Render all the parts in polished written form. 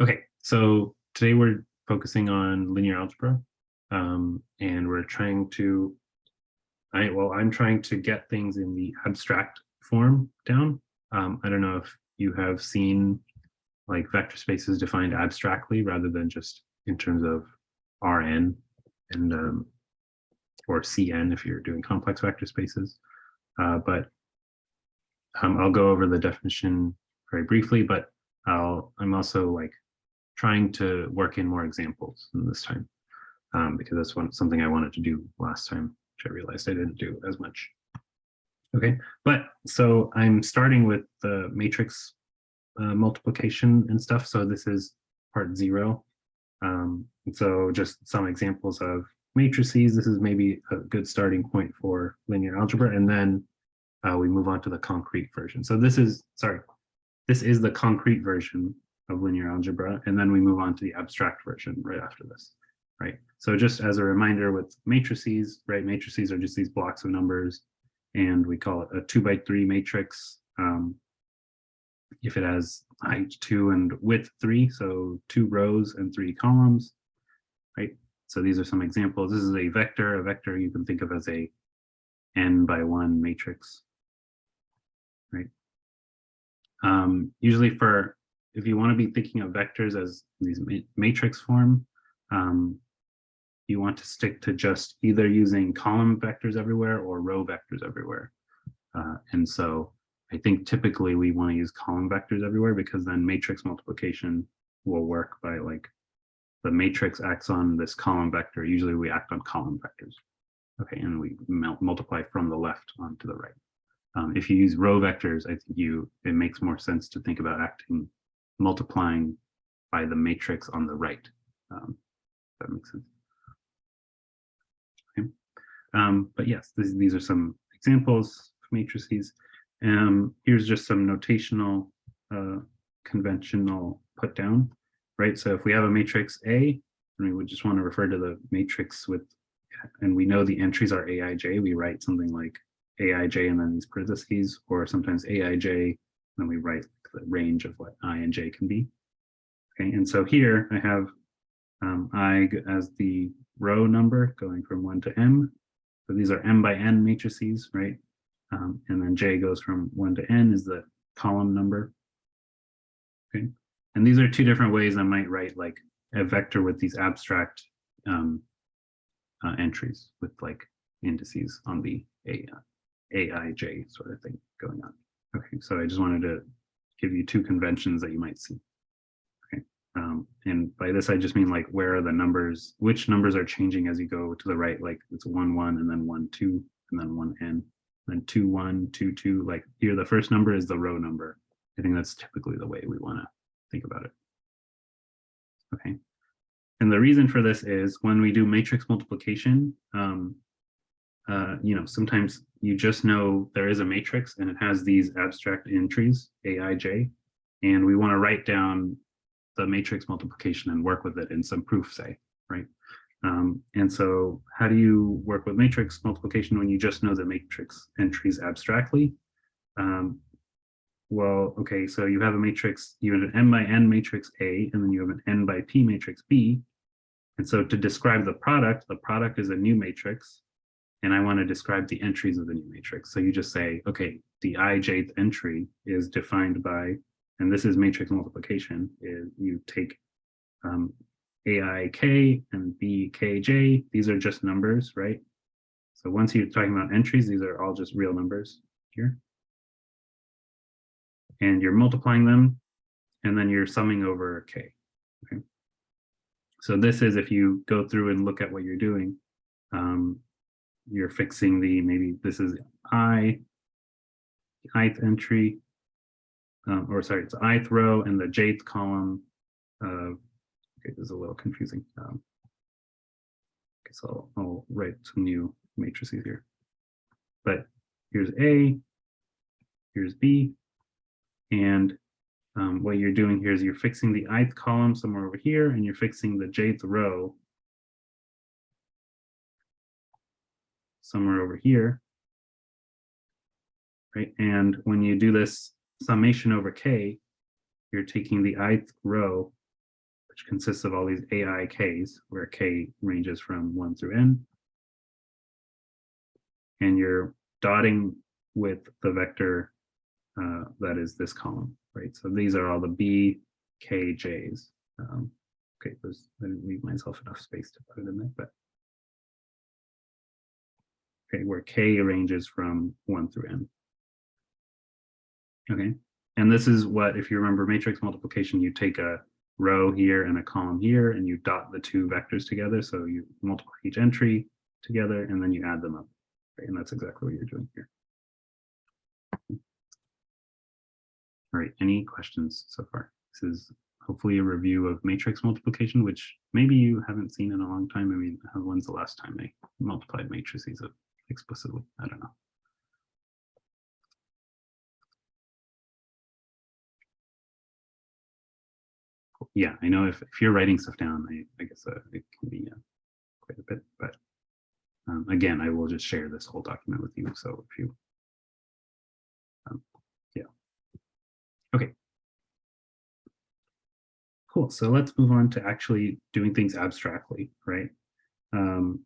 Okay, so today we're focusing on linear algebra, and we're trying to, I'm trying to get things in the abstract form down. I don't know if you have seen like vector spaces defined abstractly rather than just in terms of Rn and or Cn if you're doing complex vector spaces. But I'll go over the definition very briefly, but I'm also like trying to work in more examples this time because that's something I wanted to do last time, which I realized I didn't do as much. Okay, but so I'm starting with the matrix multiplication and stuff. So this is part 0. So just some examples of matrices. This is maybe a good starting point for linear algebra, and then we move on to the concrete version. So this is the concrete version of linear algebra, and then we move on to the abstract version right after this, right? So just as a reminder with matrices, right? Matrices are just these blocks of numbers, and we call it a 2x3 matrix if it has height 2 and width 3, so 2 rows and 3 columns, right? So these are some examples. This is a vector. A vector you can think of as a n×1 matrix, right? Usually if you want to be thinking of vectors as these matrix form, you want to stick to just either using column vectors everywhere or row vectors everywhere. And so I think typically we want to use column vectors everywhere because then matrix multiplication will work by like the matrix acts on this column vector. Usually we act on column vectors. Okay, and we multiply from the left onto the right. If you use row vectors, I think it makes more sense to think about multiplying by the matrix on the right. That makes sense. Okay. But yes, these are some examples of matrices. Here's just some notational conventional put down, right? So if we have a matrix A, and we would just want to refer to the matrix with, and we know the entries are Aij, we write something like Aij and then these parentheses, or sometimes Aij, and we write the range of what I and j can be. Okay, and so here I have I as the row number going from 1 to m. So these are m by n matrices, right? And then j goes from 1 to n is the column number. Okay, and these are two different ways I might write like a vector with these abstract entries with like indices on the Aij sort of thing going on. Okay, so I just wanted to give you two conventions that you might see. Okay, and by this I just mean like where are the numbers, which numbers are changing as you go to the right, like it's 1 1 and then 1 2 and then 1 n, then 2 1 2 2. Like here the first number is the row number. I think that's typically the way we want to think about it. Okay, and the reason for this is when we do matrix multiplication, sometimes you just know there is a matrix and it has these abstract entries, Aij, and we want to write down the matrix multiplication and work with it in some proof, say, right? And so how do you work with matrix multiplication when you just know the matrix entries abstractly? Well, okay, so you have a matrix, you have an m by n matrix A, and then you have an n by p matrix B. And so to describe the product is a new matrix, and I want to describe the entries of the new matrix. So you just say, okay, the ijth entry is defined by, and this is matrix multiplication, is you take aik and bkj, these are just numbers, right? So once you're talking about entries, these are all just real numbers here. And you're multiplying them, and then you're summing over k, okay? So this is, if you go through and look at what you're doing, you're fixing maybe this is ith entry, or sorry, it's ith row and the jth column. Okay, this is a little confusing. Okay, so I'll write some new matrices here. But here's A, here's B, and what you're doing here is you're fixing the ith column somewhere over here, and you're fixing the jth row somewhere over here, right? And when you do this summation over k, you're taking the ith row which consists of all these AIKs, where K ranges from 1 through N. And you're dotting with the vector that is this column, right? So these are all the B, K, J's. Okay, I didn't leave myself enough space to put it in there, but okay, where K ranges from 1 through N. Okay, and this is what, if you remember matrix multiplication, you take a row here and a column here, and you dot the two vectors together. So you multiply each entry together, and then you add them up. Right? And that's exactly what you're doing here. All right, any questions so far? This is hopefully a review of matrix multiplication, which maybe you haven't seen in a long time. I mean, when's the last time they multiplied matrices explicitly? I don't know. Cool. Yeah, I know if you're writing stuff down, I guess it can be quite a bit, but again, I will just share this whole document with you. So if you, yeah. Okay. Cool. So let's move on to actually doing things abstractly, right? And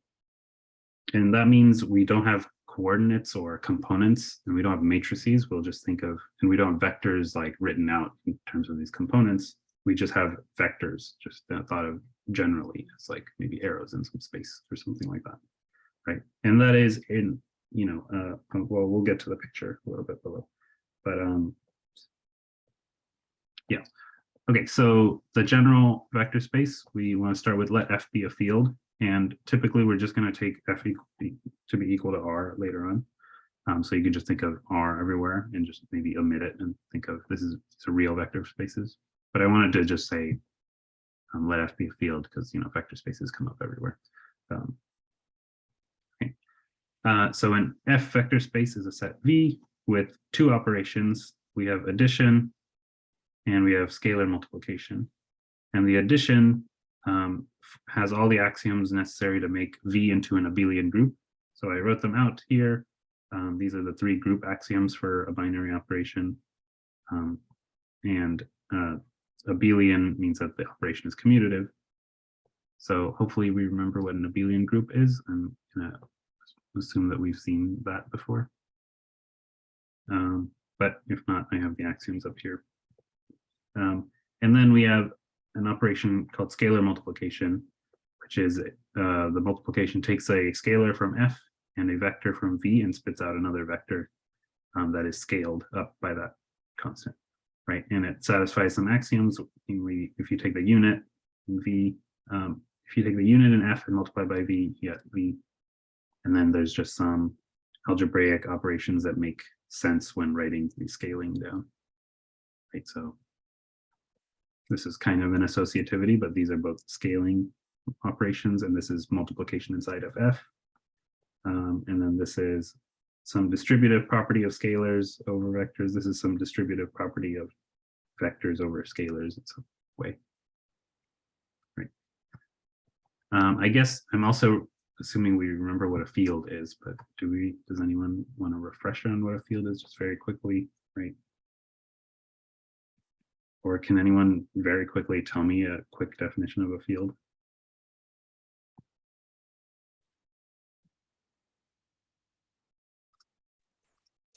that means we don't have coordinates or components, and we don't have matrices. We'll just think of, and we don't have vectors like written out in terms of these components. We just have vectors, just thought of generally as like maybe arrows in some space or something like that, right? And that is in, you know, well, we'll get to the picture a little bit below, but yeah. Okay, so the general vector space, we want to start with let F be a field. And typically we're just going to take F to be equal to R later on. So you can just think of R everywhere and just maybe omit it and think of this is a real vector of spaces. But I wanted to just say let F be a field because, you know, vector spaces come up everywhere. Okay. So an F vector space is a set V with two operations. We have addition and we have scalar multiplication. And the addition has all the axioms necessary to make V into an abelian group. So I wrote them out here. These are the three group axioms for a binary operation. And abelian means that the operation is commutative. So hopefully we remember what an abelian group is. I'm going to assume that we've seen that before. But if not, I have the axioms up here. And then we have an operation called scalar multiplication, which is the multiplication takes a scalar from F and a vector from V and spits out another vector that is scaled up by that constant, right? And it satisfies some axioms. If you take the unit in V, if you take the unit in F and multiply by V, you get V. And then there's just some algebraic operations that make sense when writing the scaling down, right? So this is kind of an associativity, but these are both scaling operations, and this is multiplication inside of F. And then this is some distributive property of scalars over vectors. This is some distributive property of vectors over scalars in some way. Right. I guess I'm also assuming we remember what a field is, but does anyone want a refresher on what a field is just very quickly, right? Or can anyone very quickly tell me a quick definition of a field?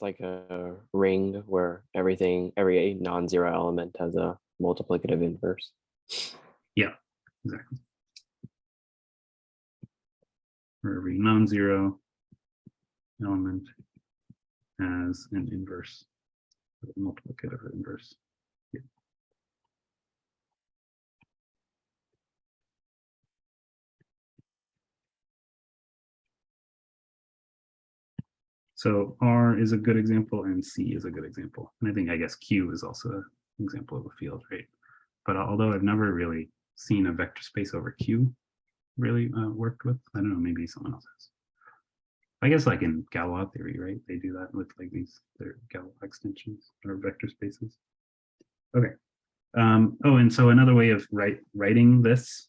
Like a ring where every non-zero element has a multiplicative inverse. Yeah, exactly. For every non-zero element has an inverse, a multiplicative inverse. Yeah. So R is a good example and C is a good example. And I guess Q is also an example of a field, right? But although I've never really seen a vector space over Q really worked with, I don't know, maybe someone else has. I guess like in Galois theory, right? They do that with like their Galois extensions or vector spaces. Okay. Oh, and so another way of writing this,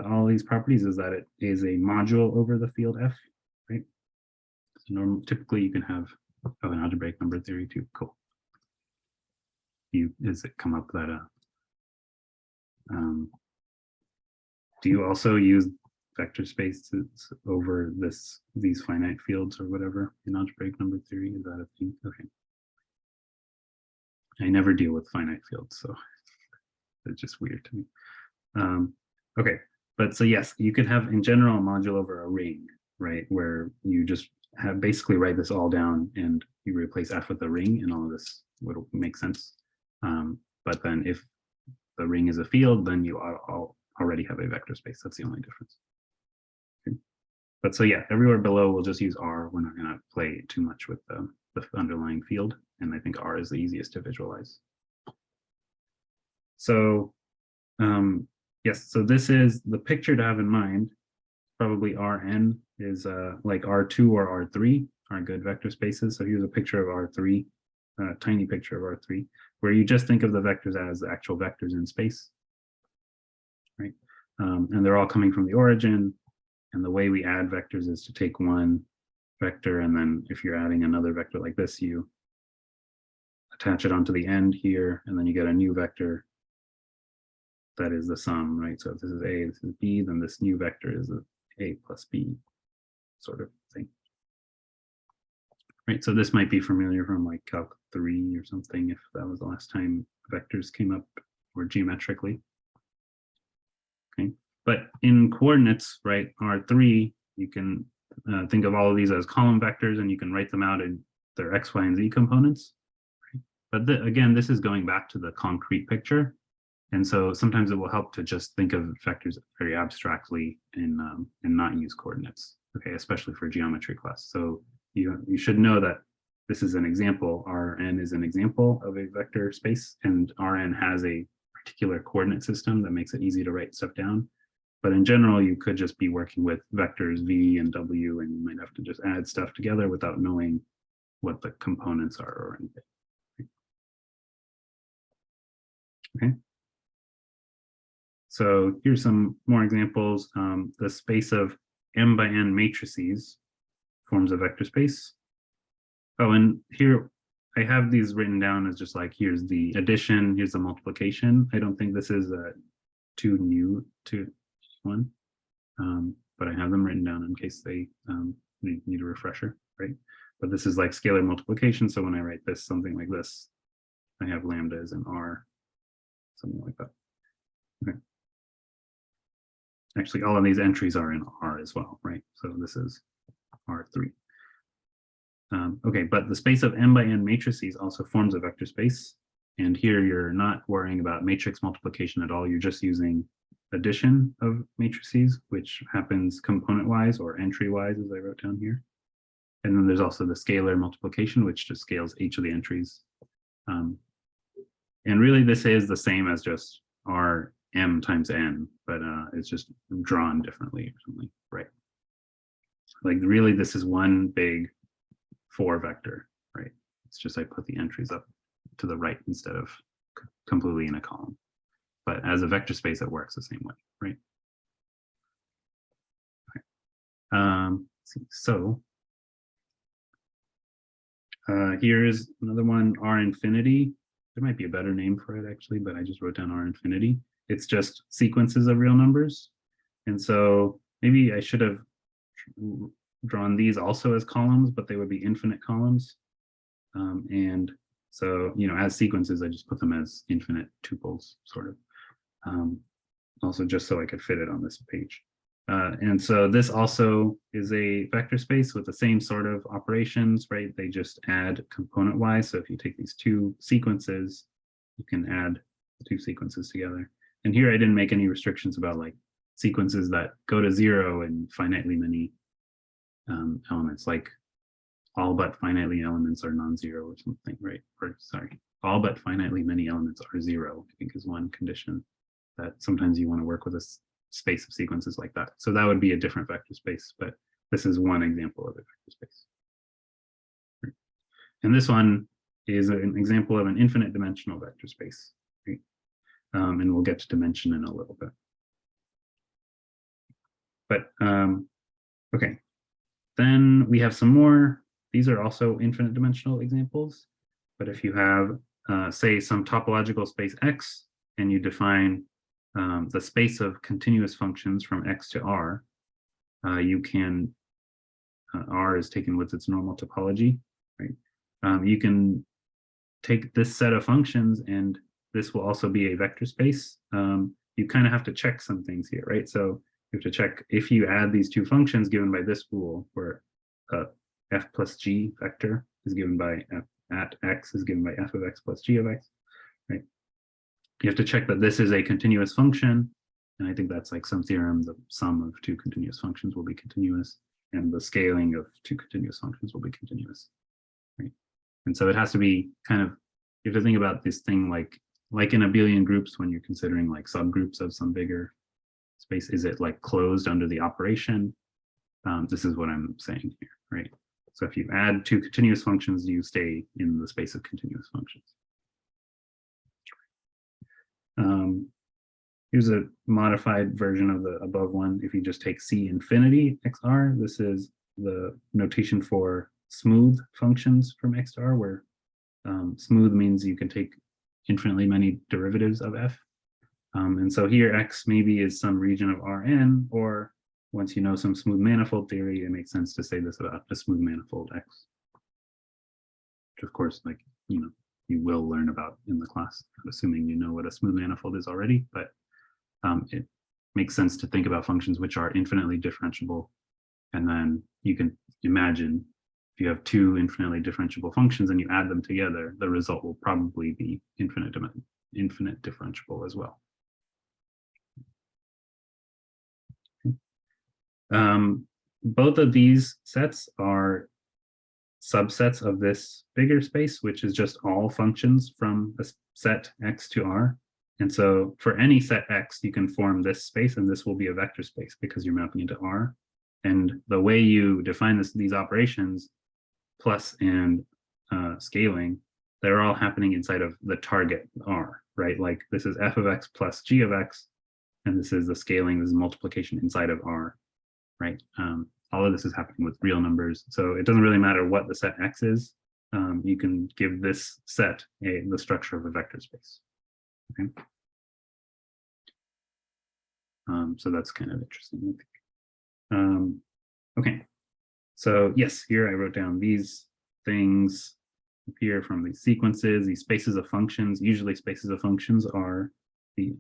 all these properties is that it is a module over the field F, right? So typically you can have an algebraic number theory too. Cool. Does it come up that Do you also use vector spaces over these finite fields or whatever in algebraic number theory? Is that a thing? Okay. I never deal with finite fields, so it's just weird to me. Okay, but so yes, you could have in general a module over a ring, right? Where you just have basically write this all down and you replace f with a ring and all of this would make sense. But then if the ring is a field, then you already have a vector space. That's the only difference. Okay. But so yeah, everywhere below we'll just use R. We're not going to play too much with the underlying field. And I think R is the easiest to visualize. So yes, so this is the picture to have in mind. Probably Rn is like R2 or R3 are good vector spaces. So here's a picture of R3, a tiny picture of R3, where you just think of the vectors as the actual vectors in space, right? And they're all coming from the origin. And the way we add vectors is to take one vector, and then if you're adding another vector like this, you attach it onto the end here, and then you get a new vector that is the sum, right? So if this is A, this is B, then this new vector is A plus B sort of thing. Right, so this might be familiar from like Calc 3 or something, if that was the last time vectors came up or geometrically. Okay, but in coordinates, right, R3, you can think of all of these as column vectors, and you can write them out in their X, Y, and Z components. Right? But again, this is going back to the concrete picture. And so sometimes it will help to just think of vectors very abstractly and not use coordinates, okay, especially for geometry class. So you should know that this is an example. Rn is an example of a vector space, and Rn has a particular coordinate system that makes it easy to write stuff down. But in general, you could just be working with vectors v and w, and you might have to just add stuff together without knowing what the components are or anything. Okay. So here's some more examples. The space of m by n matrices forms a vector space. Oh, and here I have these written down as just like, here's the addition, here's the multiplication. I don't think this is too new to one, but I have them written down in case they need a refresher, right? But this is like scalar multiplication. So when I write this, something like this, I have lambda as an R, something like that. Okay. Actually, all of these entries are in R as well, right? So this is R3. Okay, but the space of m by n matrices also forms a vector space. And here you're not worrying about matrix multiplication at all. You're just using addition of matrices, which happens component-wise or entry-wise, as I wrote down here. And then there's also the scalar multiplication, which just scales each of the entries. And really, this is the same as just Rm times n, but it's just drawn differently or something, right? Like really, this is one big 4 vector, right? It's just I put the entries up to the right instead of completely in a column. But as a vector space, it works the same way, right? Okay. So here's another one, R infinity. There might be a better name for it actually, but I just wrote down R infinity. It's just sequences of real numbers. And so maybe I should have drawn these also as columns, but they would be infinite columns. And so, as sequences, I just put them as infinite tuples, sort of. Also, just so I could fit it on this page. And so this also is a vector space with the same sort of operations, right? They just add component-wise. So if you take these two sequences, you can add the two sequences together. And here I didn't make any restrictions about like sequences that go to 0 and finitely many elements, like all but finitely elements are non-zero or something, right? Or sorry, all but finitely many elements are 0, I think is one condition that sometimes you want to work with a space of sequences like that. So that would be a different vector space, but this is one example of a vector space. Right. And this one is an example of an infinite dimensional vector space, right? And we'll get to dimension in a little bit. But okay, then we have some more. These are also infinite dimensional examples. But if you have, say, some topological space X, and you define the space of continuous functions from x to r, you can, R is taken with its normal topology, right? You can take this set of functions, and this will also be a vector space. You kind of have to check some things here, right? So you have to check if you add these two functions given by this rule, where f plus g vector is given by f at x is given by f of x plus g of x, right? You have to check that this is a continuous function. And I think that's like some theorem, the sum of two continuous functions will be continuous, and the scaling of two continuous functions will be continuous, right? And so it has to be kind of, you have to think about this thing like in abelian groups, when you're considering like subgroups of some bigger space, is it like closed under the operation? This is what I'm saying here, right? So if you add two continuous functions, you stay in the space of continuous functions. Here's a modified version of the above one. If you just take C infinity XR, this is the notation for smooth functions from X to R, where smooth means you can take infinitely many derivatives of F. And so here X maybe is some region of Rn, or once you know some smooth manifold theory, it makes sense to say this about a smooth manifold X, which of course, like, you will learn about in the class, assuming you know what a smooth manifold is already, but it makes sense to think about functions which are infinitely differentiable. And then you can imagine if you have two infinitely differentiable functions and you add them together, the result will probably be infinite differentiable as well. Both of these sets are subsets of this bigger space, which is just all functions from a set X to R. And so for any set X, you can form this space, and this will be a vector space because you're mapping into R. And the way you define these operations, plus and scaling, they're all happening inside of the target R, right? Like this is f of x plus g of x, and this is the scaling, this is multiplication inside of R, right? All of this is happening with real numbers. So it doesn't really matter what the set X is. You can give this set the structure of a vector space. Okay. So that's kind of interesting, I think. Okay. So yes, here I wrote down these things appear from these sequences, these spaces of functions. Usually spaces of functions are the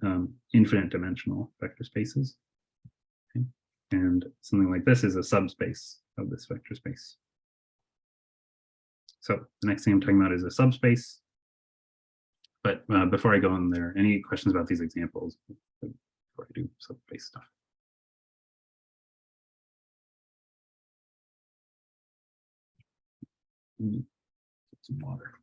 infinite dimensional vector spaces. Okay. And something like this is a subspace of this vector space. So the next thing I'm talking about is a subspace. But before I go on there, any questions about these examples before I do subspace stuff? Some water.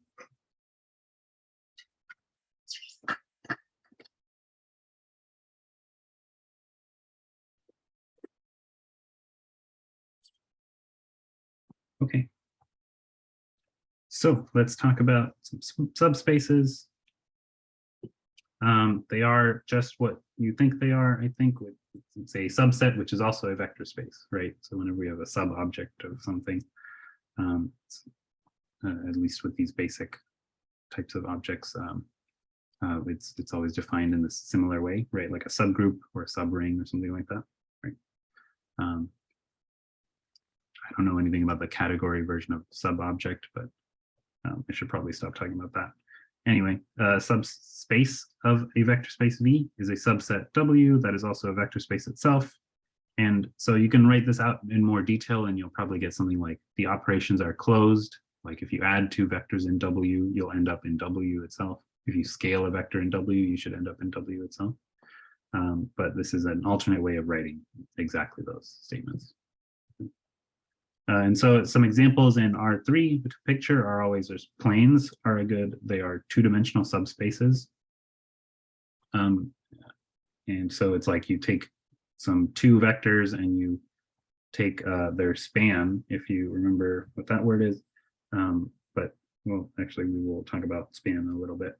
Okay. So let's talk about some subspaces. They are just what you think they are, I think. It's a subset, which is also a vector space, right? So whenever we have a sub-object of something, at least with these basic types of objects, it's always defined in this similar way, right? Like a subgroup or a subring or something like that, right? I don't know anything about the category version of sub-object, but I should probably stop talking about that. Anyway, subspace of a vector space V is a subset W that is also a vector space itself. And so you can write this out in more detail, and you'll probably get something like the operations are closed. Like if you add two vectors in W, you'll end up in W itself. If you scale a vector in W, you should end up in W itself. But this is an alternate way of writing exactly those statements. And so some examples in R3 to picture are always, there's planes are a good, they are two-dimensional subspaces. And so it's like you take some two vectors and you take their span, if you remember what that word is. But well, actually we will talk about span a little bit.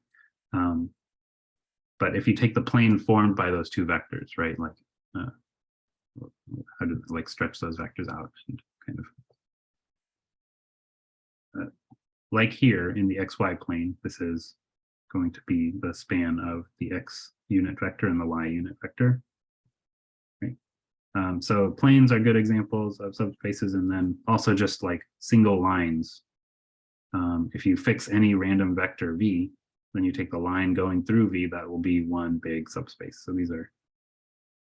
But if you take the plane formed by those two vectors, right? Like how to like stretch those vectors out and kind of like here in the XY plane, this is going to be the span of the X unit vector and the y unit vector. Right. So planes are good examples of subspaces, and then also just like single lines. If you fix any random vector v, then you take the line going through v, that will be one big subspace. So these are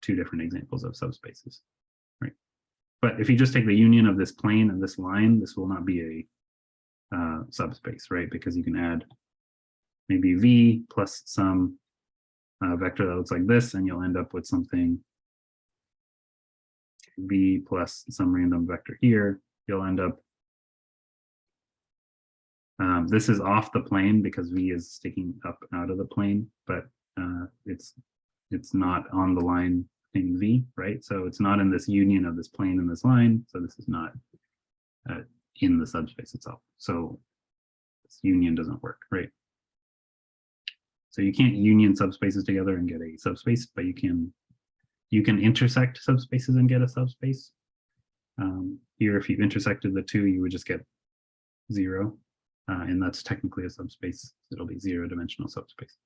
two different examples of subspaces, right? But if you just take the union of this plane and this line, this will not be a subspace, right? Because you can add maybe v plus some vector that looks like this, and you'll end up with something v plus some random vector here. You'll end up, this is off the plane because v is sticking up out of the plane, but it's not on the line in v, right? So it's not in this union of this plane and this line. So this is not in the subspace itself. So this union doesn't work, right? So you can't union subspaces together and get a subspace, but you can intersect subspaces and get a subspace. Here, if you intersected the two, you would just get 0, and that's technically a subspace. It'll be 0-dimensional subspace.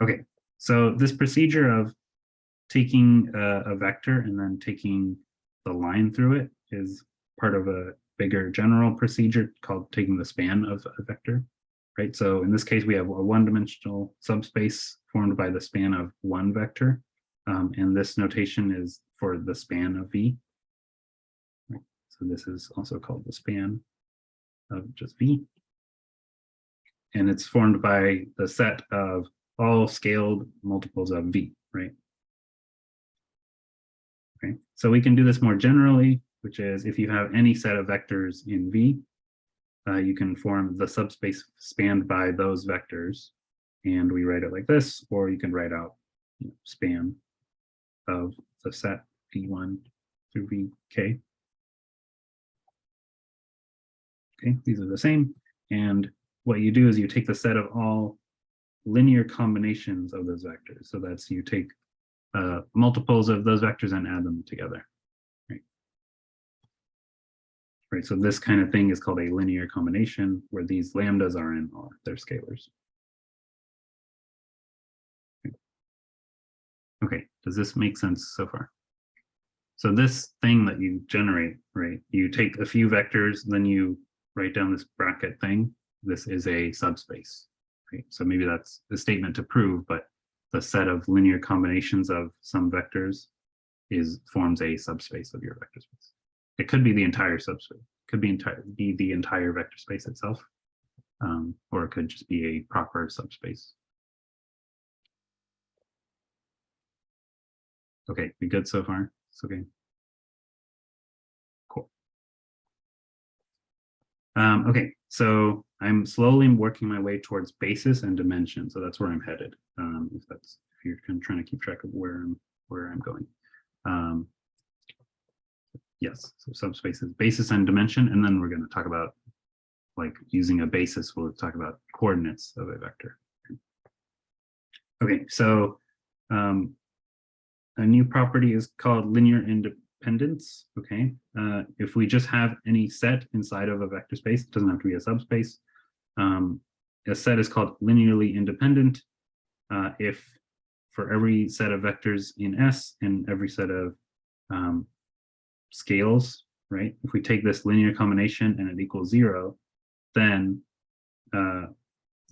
Okay, so this procedure of taking a vector and then taking the line through it is part of a bigger general procedure called taking the span of a vector, right? So in this case, we have a one-dimensional subspace formed by the span of one vector, and this notation is for the span of v. Right? So this is also called the span of just v. And it's formed by the set of all scaled multiples of v, right? Okay, so we can do this more generally, which is if you have any set of vectors in v, you can form the subspace spanned by those vectors, and we write it like this, or you can write out span of the set v1 through vk. Okay, these are the same, and what you do is you take the set of all linear combinations of those vectors. So that's you take multiples of those vectors and add them together. Right, so this kind of thing is called a linear combination, where these lambdas are in all their scalars. Okay, does this make sense so far? So this thing that you generate, right, you take a few vectors, then you write down this bracket thing. This is a subspace, right? So maybe that's a statement to prove, but the set of linear combinations of some vectors forms a subspace of your vector space. It could be the entire subspace, could be the entire vector space itself, or it could just be a proper subspace. Okay, we good so far? It's okay. Cool. Okay, so I'm slowly working my way towards basis and dimension, so that's where I'm headed. If you're trying to keep track of where I'm going. Yes, so subspaces, basis and dimension, and then we're going to talk about, like, using a basis. We'll talk about coordinates of a vector. Okay, so a new property is called linear independence. Okay, if we just have any set inside of a vector space, it doesn't have to be a subspace. A set is called linearly independent if for every set of vectors in S and every set of scales, right? If we take this linear combination and it equals 0, then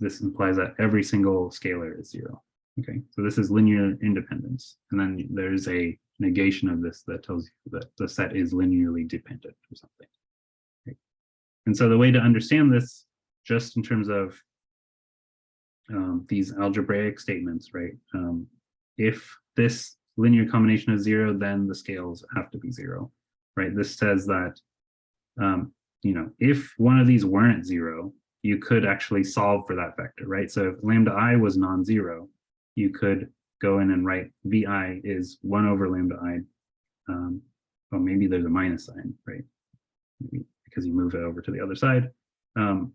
this implies that every single scalar is 0. Okay, so this is linear independence. And then there's a negation of this that tells you that the set is linearly dependent or something. Okay. And so the way to understand this, just in terms of these algebraic statements, right? If this linear combination is 0, then the scales have to be 0. Right, this says that, if one of these weren't 0, you could actually solve for that vector, right? So if lambda I was non-zero, you could go in and write vi is 1 over lambda I. Well, maybe there's a minus sign, right? Maybe because you move it over to the other side. And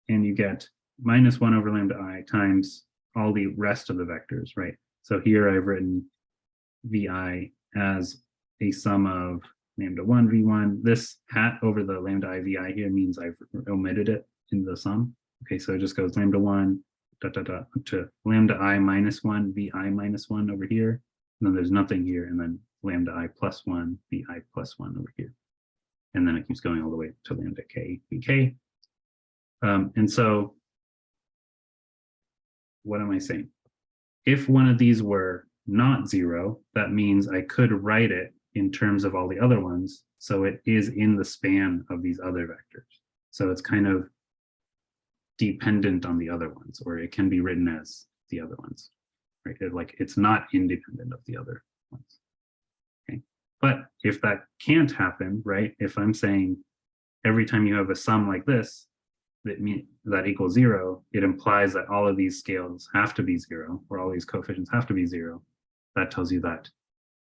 you get minus 1 over lambda I times all the rest of the vectors, right? So here I've written vi as a sum of lambda 1 v1. This hat over the lambda I vi here means I've omitted it in the sum. Okay, so it just goes lambda 1 up to lambda I minus 1, vi minus 1 over here. And then there's nothing here, and then lambda I plus 1, vi plus 1 over here. And then it keeps going all the way to lambda k, vk. And so what am I saying? If one of these were not 0, that means I could write it in terms of all the other ones. So it is in the span of these other vectors. So it's kind of dependent on the other ones, or it can be written as the other ones, right? It's not independent of the other ones. Okay. But if that can't happen, right? If I'm saying every time you have a sum like this, that equals 0, it implies that all of these scales have to be 0, or all these coefficients have to be 0. That tells you that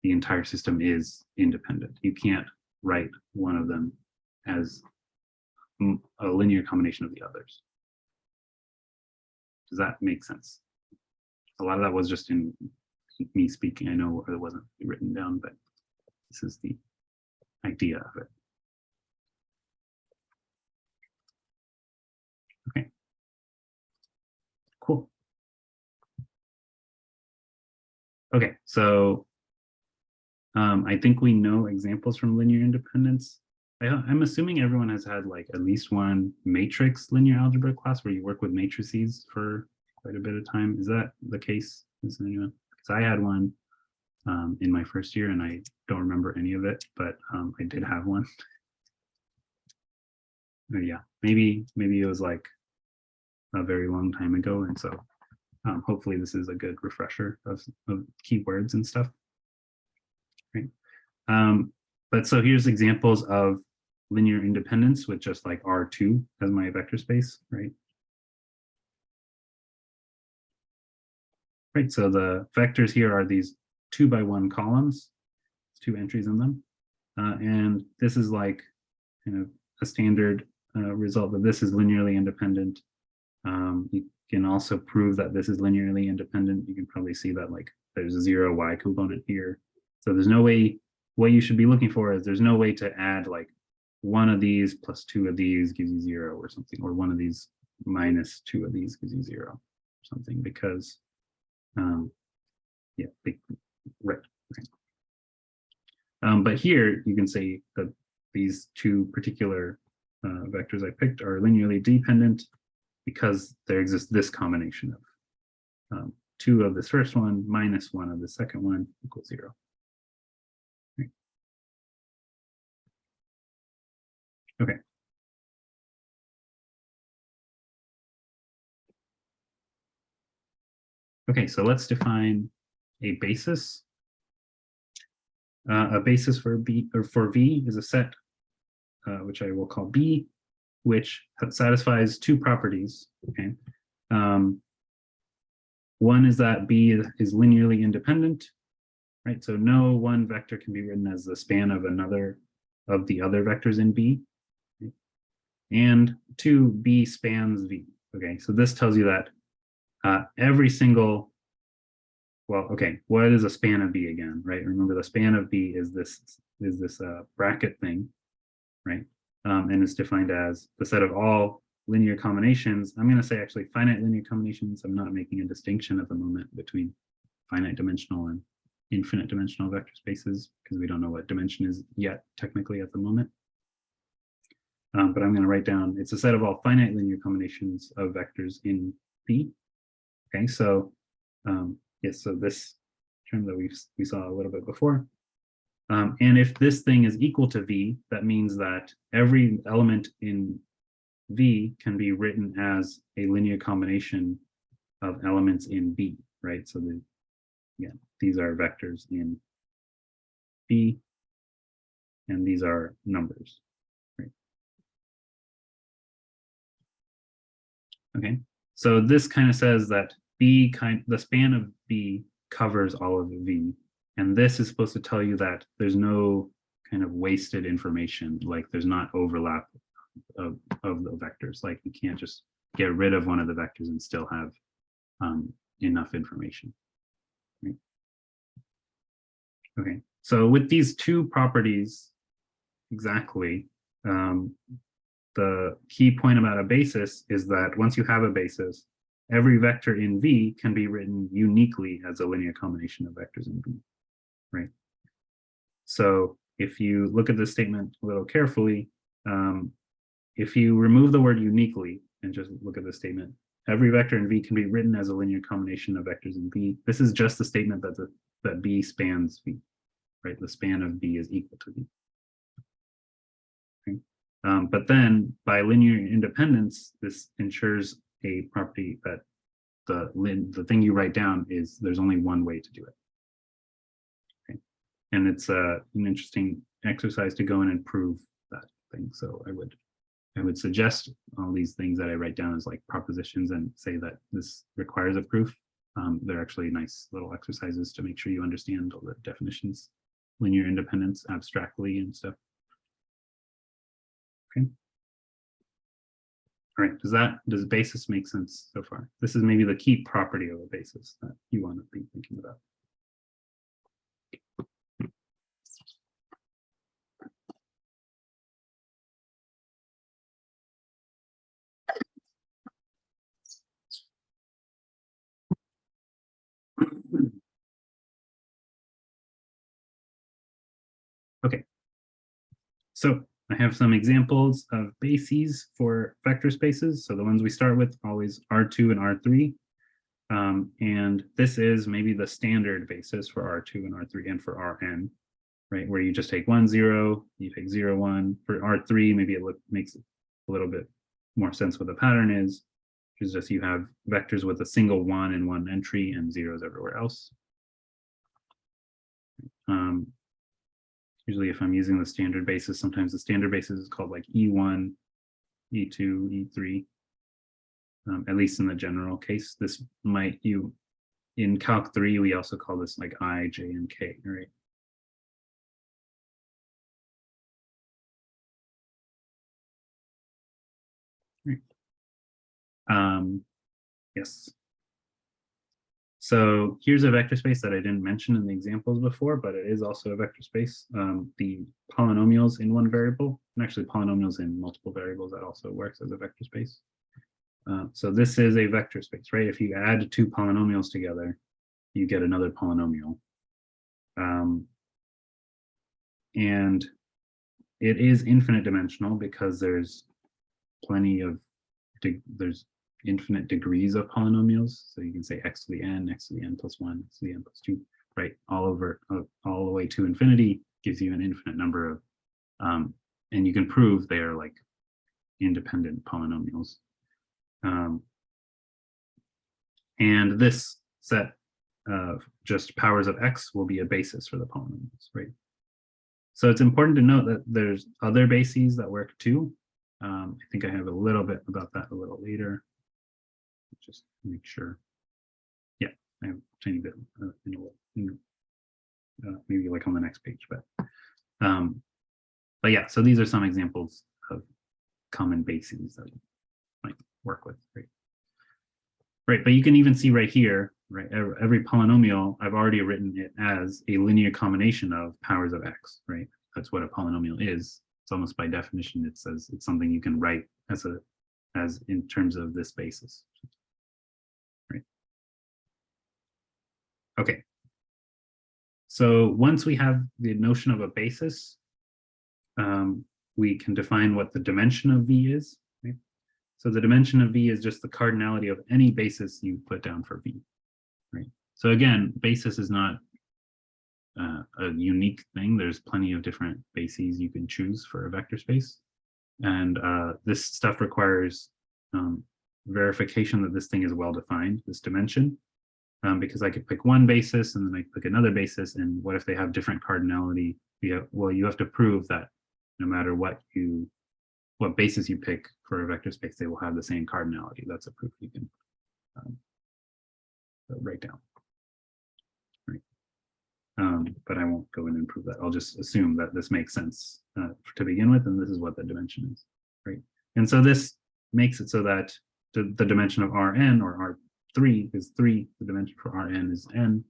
the entire system is independent. You can't write one of them as a linear combination of the others. Does that make sense? A lot of that was just in me speaking. I know it wasn't written down, but this is the idea of it. Okay, cool. Okay, so I think we know examples from linear independence. I'm assuming everyone has had like at least one matrix linear algebra class where you work with matrices for quite a bit of time. Is that the case? Is anyone? Because I had one in my first year and I don't remember any of it, but I did have one. But yeah, maybe it was like a very long time ago, and so hopefully this is a good refresher of keywords and stuff. Right. But so here's examples of linear independence with just like R2 as my vector space, right? Right, so the vectors here are these 2x1 columns, 2 entries in them. And this is like kind of a standard result that this is linearly independent. You can also prove that this is linearly independent. You can probably see that like there's a 0 y component here. So there's no way, what you should be looking for is there's no way to add like one of these plus 2 of these gives you 0 or something, or one of these minus 2 of these gives you 0 or something, because yeah, right. But here you can say that these two particular vectors I picked are linearly dependent because there exists this combination of 2 of this first one minus 1 of the second one equals 0. Right. Okay. Okay, so let's define a basis. A basis for B or for V is a set, which I will call B, which satisfies 2 properties. Okay, one is that B is linearly independent, right? So no one vector can be written as the span of another of the other vectors in B. Okay? And 2, B spans V. Okay, so this tells you that every single, well, okay, what is a span of B again, right? Remember, the span of B is this bracket thing, right? And it's defined as the set of all linear combinations. I'm going to say actually finite linear combinations. I'm not making a distinction at the moment between finite dimensional and infinite dimensional vector spaces because we don't know what dimension is yet technically at the moment. But I'm going to write down it's a set of all finite linear combinations of vectors in B. Okay, so yes, so this term that we saw a little bit before. And if this thing is equal to V, that means that every element in V can be written as a linear combination of elements in B, right? So these are vectors in B, and these are numbers, right? Okay, so this kind of says that the span of B covers all of V, and this is supposed to tell you that there's no kind of wasted information, like there's not overlap of the vectors. Like you can't just get rid of one of the vectors and still have enough information. Right? Okay, so with these 2 properties exactly, the key point about a basis is that once you have a basis, every vector in V can be written uniquely as a linear combination of vectors in V, right? So if you look at this statement a little carefully, if you remove the word uniquely and just look at the statement, every vector in V can be written as a linear combination of vectors in V. This is just the statement that B spans V, right? The span of B is equal to V. Okay? But then by linear independence, this ensures a property that the thing you write down is there's only one way to do it. Okay? And it's an interesting exercise to go in and prove that thing. So I would suggest all these things that I write down as like propositions and say that this requires a proof. They're actually nice little exercises to make sure you understand all the definitions, linear independence abstractly and stuff. Okay. All right, does basis make sense so far? This is maybe the key property of a basis that you want to be thinking about. Okay, so I have some examples of bases for vector spaces. So the ones we start with always R2 and R3. And this is maybe the standard basis for R2 and R3 and for Rn, right? Where you just take 1, 0, you take 0, 1. For R3, maybe it makes a little bit more sense what the pattern is, which is just you have vectors with a single 1 in one entry and zeros everywhere else. Usually if I'm using the standard basis, sometimes the standard basis is called like E1, E2, E3. At least in the general case, this might in Calc 3, we also call this like I, J, and K, right? Yes. So here's a vector space that I didn't mention in the examples before, but it is also a vector space. The polynomials in one variable, and actually polynomials in multiple variables, that also works as a vector space. So this is a vector space, right? If you add two polynomials together, you get another polynomial. And it is infinite dimensional because there's there's infinite degrees of polynomials. So you can say x to the n, x to the n plus 1, x to the n plus 2, right? All the way to infinity gives you an infinite number of, and you can prove they are like independent polynomials. And this set of just powers of x will be a basis for the polynomials, right? So it's important to note that there's other bases that work too. I think I have a little bit about that a little later. Just make sure. Yeah, I have a tiny bit maybe like on the next page, but yeah, so these are some examples of common bases that you might work with, right? Right, but you can even see right here, right, every polynomial, I've already written it as a linear combination of powers of x, right? That's what a polynomial is. It's almost by definition, it says it's something you can write as in terms of this basis. Right. Okay. So once we have the notion of a basis, we can define what the dimension of V is. Right? So the dimension of V is just the cardinality of any basis you put down for V. Right. So again, basis is not a unique thing. There's plenty of different bases you can choose for a vector space. And this stuff requires verification that this thing is well defined, this dimension, because I could pick one basis and then I pick another basis. And what if they have different cardinality? Well, you have to prove that no matter what basis you pick for a vector space, they will have the same cardinality. That's a proof you can write down. Right. But I won't go in and prove that. I'll just assume that this makes sense to begin with, and this is what the dimension is, right? And so this makes it so that the dimension of Rn or R3 is 3, the dimension for Rn is n,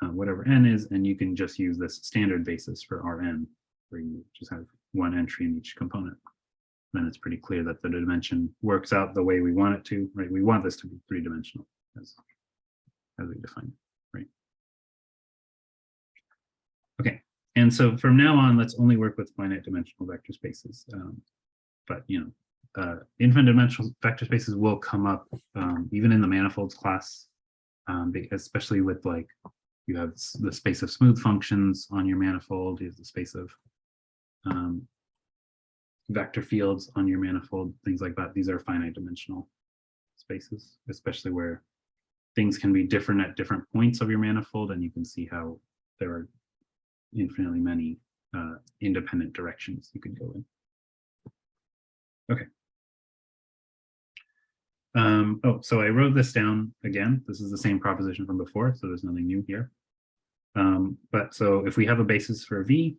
whatever n is, and you can just use this standard basis for Rn, where you just have one entry in each component. then it's pretty clear that the dimension works out the way we want it to, right? We want this to be three-dimensional as we define it, right? Okay, and so from now on, let's only work with finite dimensional vector spaces. But infinite dimensional vector spaces will come up even in the manifolds class, especially with like you have the space of smooth functions on your manifold, you have the space of vector fields on your manifold, things like that. These are finite dimensional spaces, especially where things can be different at different points of your manifold, and you can see how there are infinitely many independent directions you could go in. Okay. So I wrote this down again. This is the same proposition from before, so there's nothing new here. But so if we have a basis for V,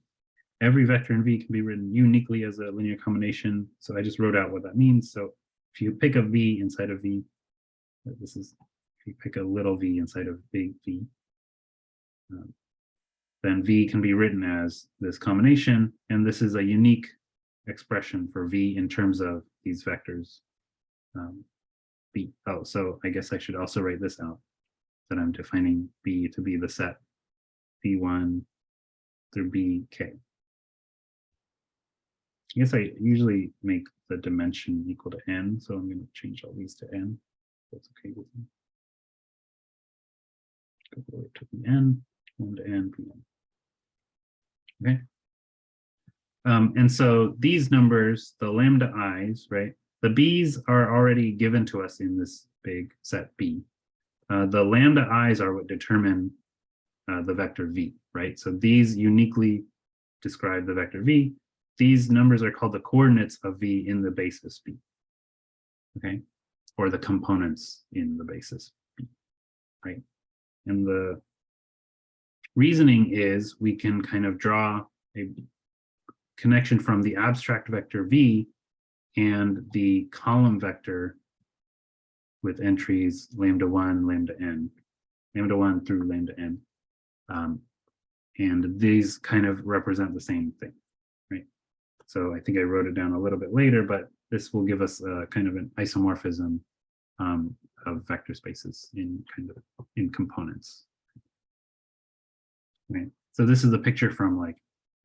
every vector in V can be written uniquely as a linear combination. So I just wrote out what that means. So if you pick a V inside of V, this is, if you pick a little v inside of big V, then V can be written as this combination. And this is a unique expression for V in terms of these vectors. B. Oh, so I guess I should also write this out, that I'm defining B to be the set B1 through BK. I guess I usually make the dimension equal to n, so I'm going to change all these to n. That's okay with me. Go all the way to the n, 1 to n, Pn. Okay. And so these numbers, the lambda i's, right? The b's are already given to us in this big set B. The lambda i's are what determine the vector V, right? So these uniquely describe the vector V. These numbers are called the coordinates of V in the basis B, okay? Or the components in the basis B, right? And the reasoning is we can kind of draw a connection from the abstract vector V and the column vector with entries lambda 1, lambda n, lambda 1 through lambda n. And these kind of represent the same thing, right? So I think I wrote it down a little bit later, but this will give us a kind of an isomorphism of vector spaces in components. Right. So this is a picture from like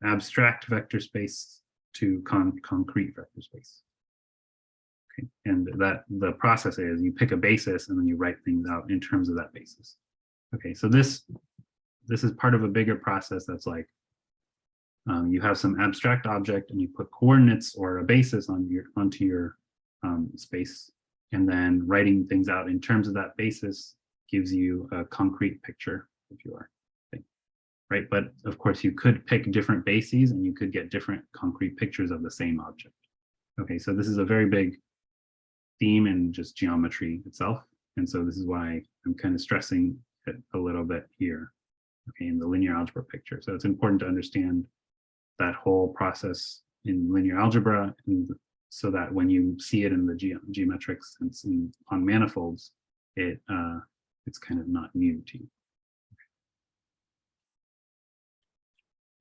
abstract vector space to concrete vector space. Okay. And that the process is you pick a basis and then you write things out in terms of that basis. Okay, so this is part of a bigger process that's like you have some abstract object and you put coordinates or a basis onto your space, and then writing things out in terms of that basis gives you a concrete picture of your thing, right? But of course you could pick different bases and you could get different concrete pictures of the same object. Okay, so this is a very big theme in just geometry itself. And so this is why I'm kind of stressing it a little bit here, okay, in the linear algebra picture. So it's important to understand that whole process in linear algebra, and so that when you see it in the geometrics and on manifolds, it's kind of not new to you.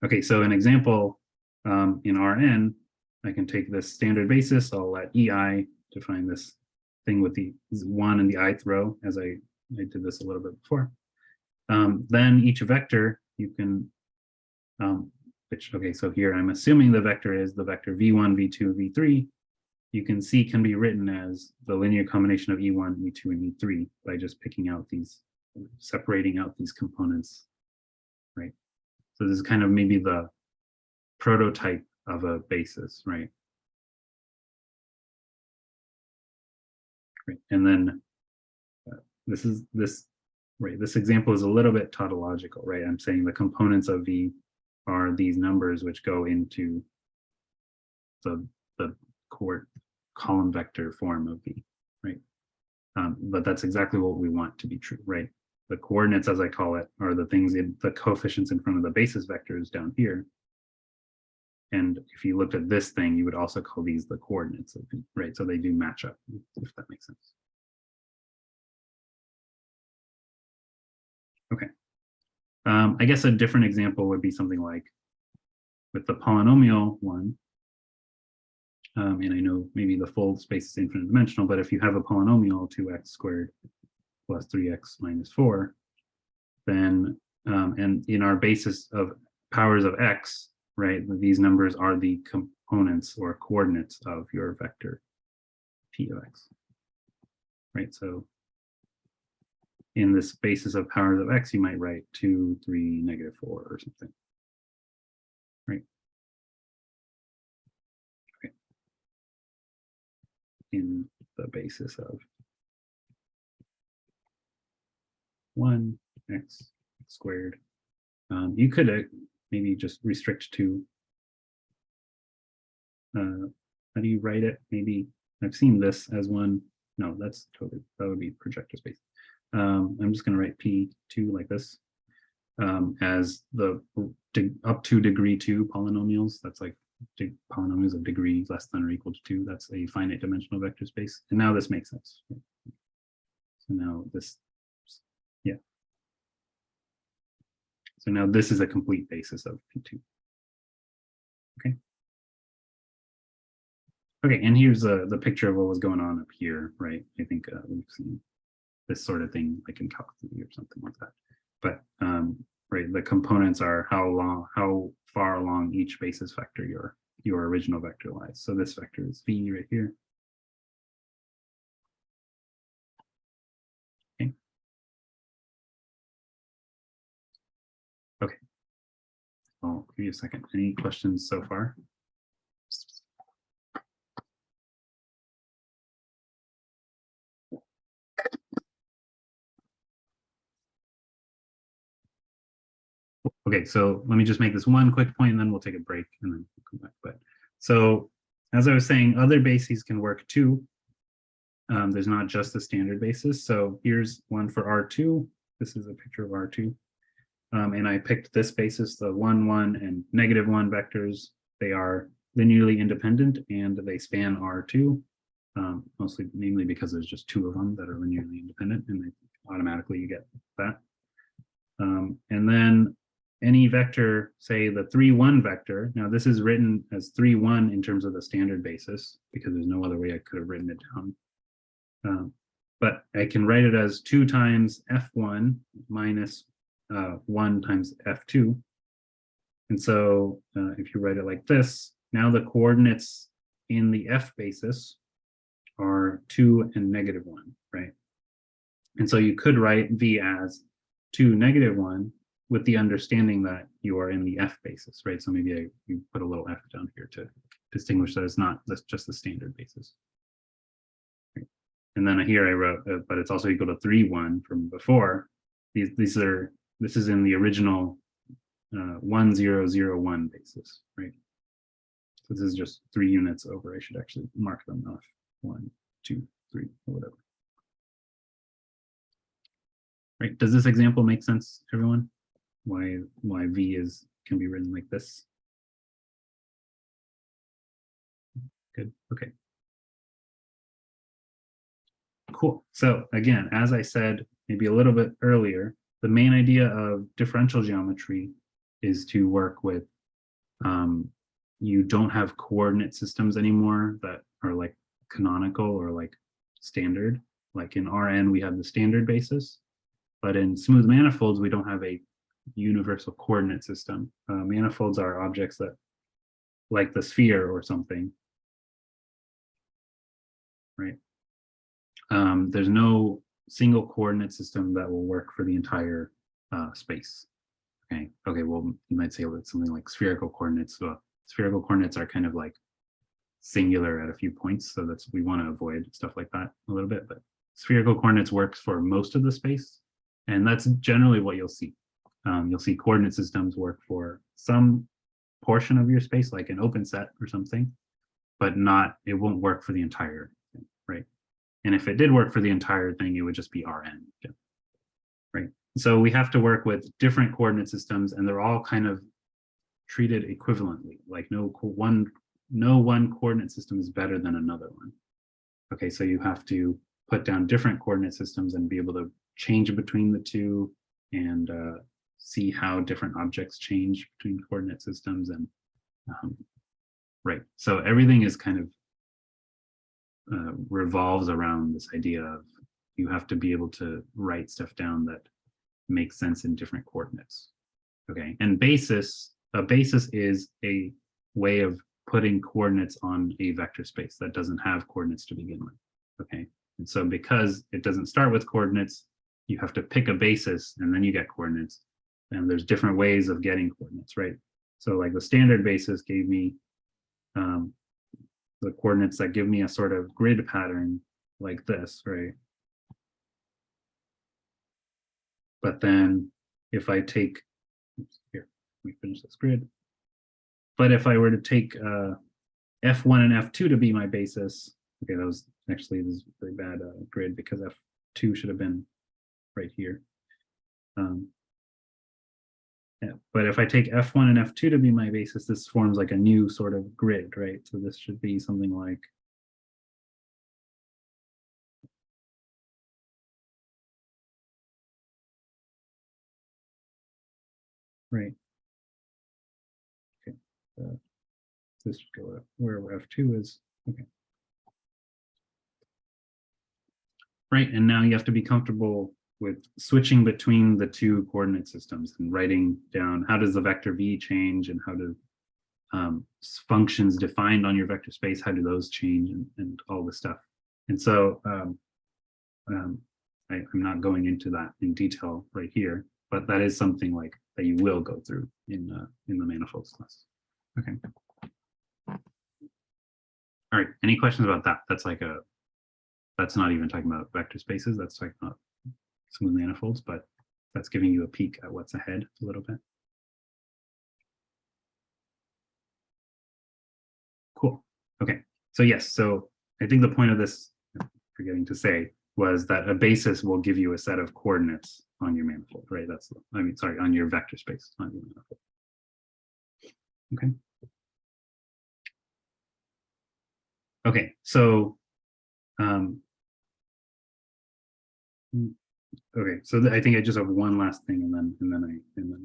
Okay, so an example in Rn, I can take this standard basis. I'll let EI define this thing with the 1 in the ith row, as I did this a little bit before. Then each vector you can, okay, so here I'm assuming the vector is the vector v1, v2, v3. You can see can be written as the linear combination of e1, e2, and e3 by just picking out these, separating out these components, right? So this is kind of maybe the prototype of a basis, right? Right. And then this example is a little bit tautological, right? I'm saying the components of V are these numbers which go into the column vector form of V, right? But that's exactly what we want to be true, right? The coordinates, as I call it, are the things the coefficients in front of the basis vectors down here. And if you looked at this thing, you would also call these the coordinates of V, right? So they do match up, if that makes sense. Okay. I guess a different example would be something like with the polynomial one. And I know maybe the full space is infinite dimensional, but if you have a polynomial 2x squared plus 3x minus 4, then, and in our basis of powers of x, right, these numbers are the components or coordinates of your vector p of x, right? So in this basis of powers of x, you might write 2, 3, -4 or something, right? Okay. In the basis of 1 x squared. You could maybe just restrict to, how do you write it? Maybe I've seen this as one. No, that's totally, that would be projector space. I'm just going to write P2 like this as the up to degree 2 polynomials. That's like polynomials of degree less than or equal to 2. That's a finite dimensional vector space. And now this makes sense. So now this, yeah. So now this is a complete basis of P2. Okay. Okay, and here's the picture of what was going on up here, right? I think we've seen this sort of thing like in calculus or something like that. But right, the components are how far along each basis vector your original vector lies. So this vector is v right here. Okay. Okay. I'll give you a second. Any questions so far? Okay, so let me just make this one quick point and then we'll take a break and then we'll come back. But so as I was saying, other bases can work too. There's not just the standard basis. So here's one for R2. This is a picture of R2. And I picked this basis, the 1, 1, and -1 vectors. They are linearly independent and they span R2, mostly namely because there's just 2 of them that are linearly independent and they, automatically you get that. And then any vector, say the 3, 1 vector. Now this is written as 3, 1 in terms of the standard basis because there's no other way I could have written it down. But I can write it as 2 times f1 minus 1 times f2. And so if you write it like this, now the coordinates in the f basis are 2 and -1, right? And so you could write v as 2, -1 with the understanding that you are in the f basis, right? So maybe you put a little f down here to distinguish that it's not just the standard basis. Right? And then here I wrote, but it's also equal to 3, 1 from before. This is in the original 1, 0, 0, 1 basis, right? So this is just 3 units over. I should actually mark them off 1, 2, 3, or whatever. Right? Does this example make sense, everyone? Why v can be written like this? Good. Okay. Cool. So again, as I said maybe a little bit earlier, the main idea of differential geometry is to work with, you don't have coordinate systems anymore that are like canonical or like standard. Like in Rn, we have the standard basis, but in smooth manifolds, we don't have a universal coordinate system. Manifolds are objects that, like the sphere or something, right? There's no single coordinate system that will work for the entire space. Okay. Well, you might say it's something like spherical coordinates. So spherical coordinates are kind of like singular at a few points, so we want to avoid stuff like that a little bit. But spherical coordinates works for most of the space, and that's generally what you'll see. You'll see coordinate systems work for some portion of your space, like an open set or something, but it won't work for the entire thing, right? And if it did work for the entire thing, it would just be Rn, right? So we have to work with different coordinate systems, and they're all kind of treated equivalently. Like no one coordinate system is better than another one. Okay, so you have to put down different coordinate systems and be able to change between the two and see how different objects change between coordinate systems. And right, so everything is kind of revolves around this idea of you have to be able to write stuff down that makes sense in different coordinates. Okay, and a basis is a way of putting coordinates on a vector space that doesn't have coordinates to begin with. Okay, and so because it doesn't start with coordinates, you have to pick a basis and then you get coordinates. And there's different ways of getting coordinates, right? So like the standard basis gave me the coordinates that give me a sort of grid pattern like this, right? But then if I take, here, let me finish this grid. But if I were to take F1 and F2 to be my basis, okay, that was actually this is a very bad grid because F2 should have been right here. Yeah, but if I take F1 and F2 to be my basis, this forms like a new sort of grid, right? So this should be something like, right? Okay, this should go where F2 is, okay. Right, and now you have to be comfortable with switching between the two coordinate systems and writing down how does the vector v change and how do functions defined on your vector space, how do those change and all this stuff. And so I'm not going into that in detail right here, but that is something like that you will go through in the manifolds class. Okay. All right, any questions about that? That's not even talking about vector spaces, that's talking about smooth manifolds, but that's giving you a peek at what's ahead a little bit. Cool. Okay. So yes, so I think the point of this, forgetting to say, was that a basis will give you a set of coordinates on your manifold, right? That's, I mean, sorry, on your vector space, on your manifold. Okay. Okay, so okay, so I think I just have one last thing, and then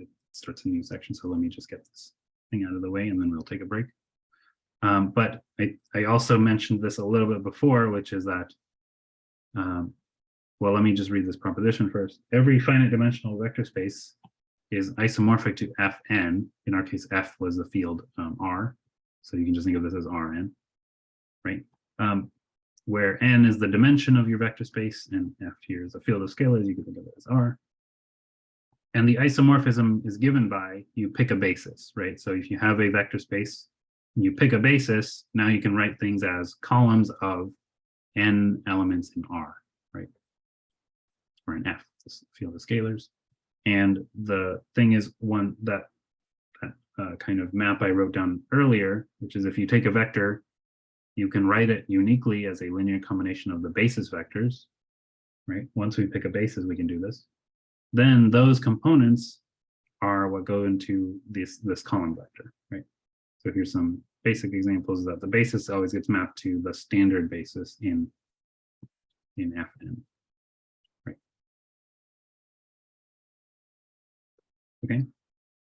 it starts a new section. So let me just get this thing out of the way, and then we'll take a break. But I also mentioned this a little bit before, which is that, well, let me just read this proposition first. Every finite dimensional vector space is isomorphic to Fn. In our case, F was the field R. So you can just think of this as Rn, right? Where n is the dimension of your vector space, and F here is a field of scalars, you can think of it as R. And the isomorphism is given by you pick a basis, right? So if you have a vector space, you pick a basis, now you can write things as columns of n elements in R, right? Or in F, this field of scalars. And the thing is one that kind of map I wrote down earlier, which is if you take a vector, you can write it uniquely as a linear combination of the basis vectors, right? Once we pick a basis, we can do this. Then those components are what go into this column vector, right? So here's some basic examples that the basis always gets mapped to the standard basis in Fn, right? Okay.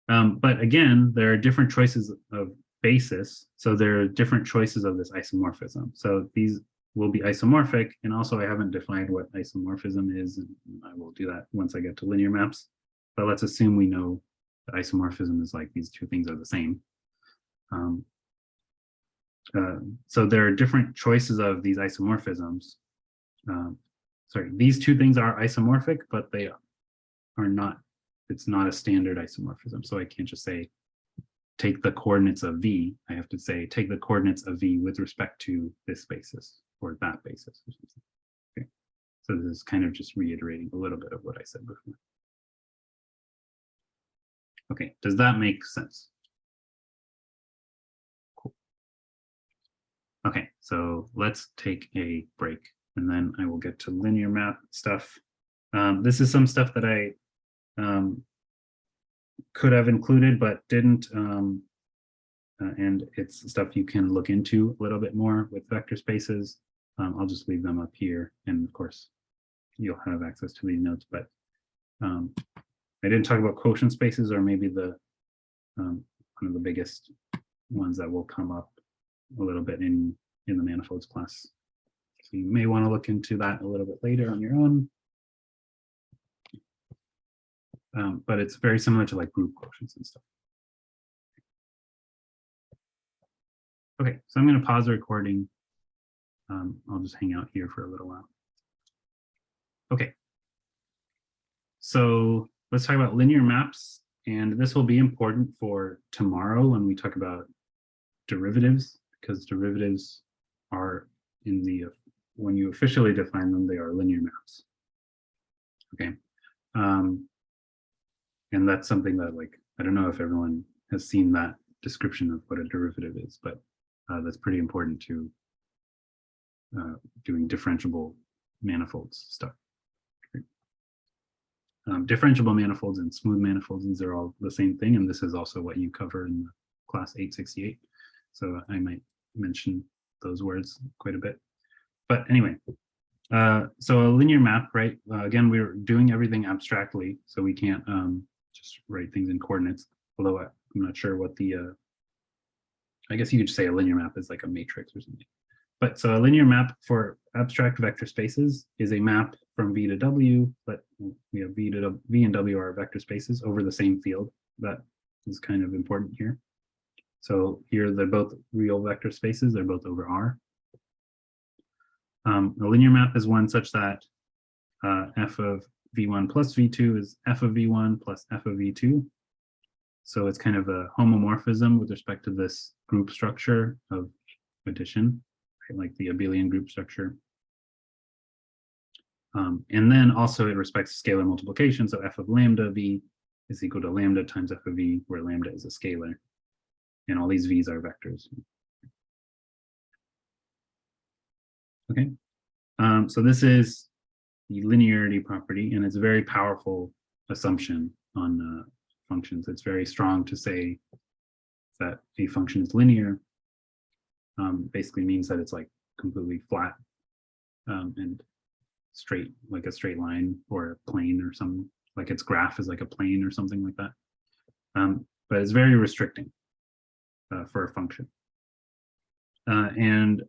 But again, there are different choices of basis. So there are different choices of this isomorphism. So these will be isomorphic. And also I haven't defined what isomorphism is, and I will do that once I get to linear maps. But let's assume we know that isomorphism is like these two things are the same. So there are different choices of these isomorphisms. Sorry, these two things are isomorphic, but they are not, it's not a standard isomorphism. So I can't just say, take the coordinates of V. I have to say, take the coordinates of V with respect to this basis or that basis or something. Okay. So this is kind of just reiterating a little bit of what I said before. Okay, does that make sense? Cool. Okay, so let's take a break and then I will get to linear map stuff. This is some stuff that I could have included but didn't, and it's stuff you can look into a little bit more with vector spaces. I'll just leave them up here, and of course you'll have access to these notes, but I didn't talk about quotient spaces, or maybe the one of the biggest ones that will come up a little bit in the manifolds class. So you may want to look into that a little bit later on your own. But it's very similar to like group quotients and stuff. Okay, so I'm going to pause the recording. I'll just hang out here for a little while. Okay. So let's talk about linear maps. And this will be important for tomorrow when we talk about derivatives, because derivatives are in the, when you officially define them, they are linear maps. Okay. And that's something that, like, I don't know if everyone has seen that description of what a derivative is, but that's pretty important to doing differentiable manifolds stuff. Differentiable manifolds and smooth manifolds, these are all the same thing, and this is also what you cover in class 868. So I might mention those words quite a bit. But anyway, so a linear map, right? Again, we're doing everything abstractly, so we can't just write things in coordinates, although I'm not sure what the, I guess you could say a linear map is like a matrix or something. But so a linear map for abstract vector spaces is a map from V to W, but we have V and W are vector spaces over the same field. That is kind of important here. So here they're both real vector spaces, they're both over R. A linear map is one such that f of V1 plus V2 is f of V1 plus f of V2. So it's kind of a homomorphism with respect to this group structure of addition, right? Like the abelian group structure. And then also it respects scalar multiplication. So f of lambda V is equal to lambda times f of V, where lambda is a scalar. And all these V's are vectors. Okay. So this is the linearity property, and it's a very powerful assumption on functions. It's very strong to say that a function is linear. Basically means that it's like completely flat and straight, like a straight line or a plane or something, like its graph is like a plane or something like that. But it's very restricting for a function. And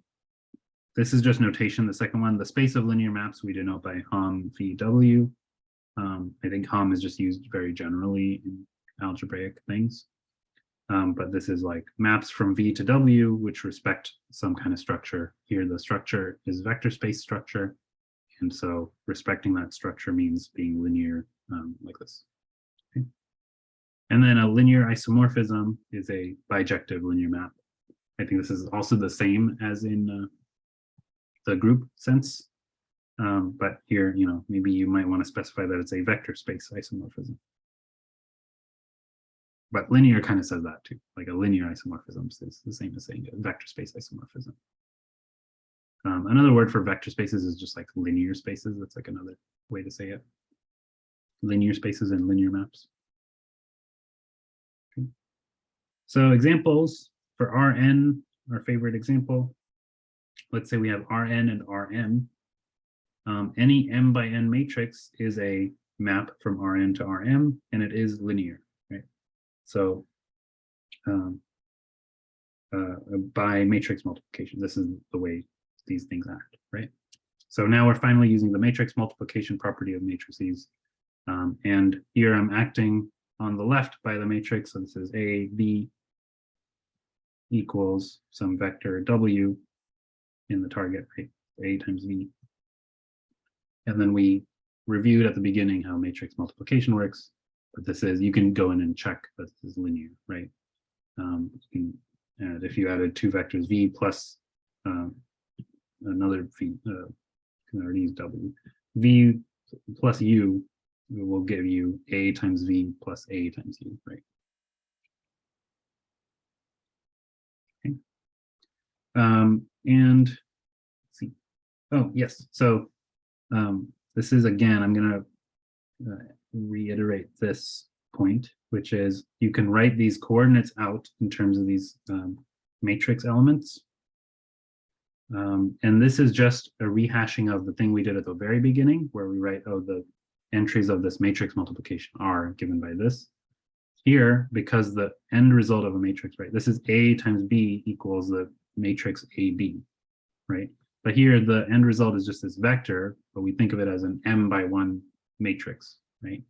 this is just notation. The second one, the space of linear maps, we denote by Hom VW. I think Hom is just used very generally in algebraic things. But this is like maps from V to W, which respect some kind of structure. Here, the structure is vector space structure. And so respecting that structure means being linear like this. Okay. And then a linear isomorphism is a bijective linear map. I think this is also the same as in the group sense. But here, you know, maybe you might want to specify that it's a vector space isomorphism. But linear kind of says that too, like a linear isomorphism is the same as saying a vector space isomorphism. Another word for vector spaces is just like linear spaces. That's like another way to say it. Linear spaces and linear maps. Okay. So examples for Rn, our favorite example. Let's say we have Rn and Rm. Any m by n matrix is a map from Rn to Rm, and it is linear, right? So by matrix multiplication, this is the way these things act, right? So now we're finally using the matrix multiplication property of matrices. And here I'm acting on the left by the matrix. So this is A, V equals some vector W in the target, right? A times V. And then we reviewed at the beginning how matrix multiplication works. But this is, you can go in and check that this is linear, right? You can add, if you added two vectors V plus another V, can already use W. V plus U will give you A times V plus A times U, right? Okay. And let's see. Oh, yes. So this is, again, I'm going to reiterate this point, which is you can write these coordinates out in terms of these matrix elements. And this is just a rehashing of the thing we did at the very beginning, where we write, oh, the entries of this matrix multiplication are given by this. Here, because the end result of a matrix, right, this is A times B equals the matrix AB, right? But here the end result is just this vector, but we think of it as an m by 1 matrix, right?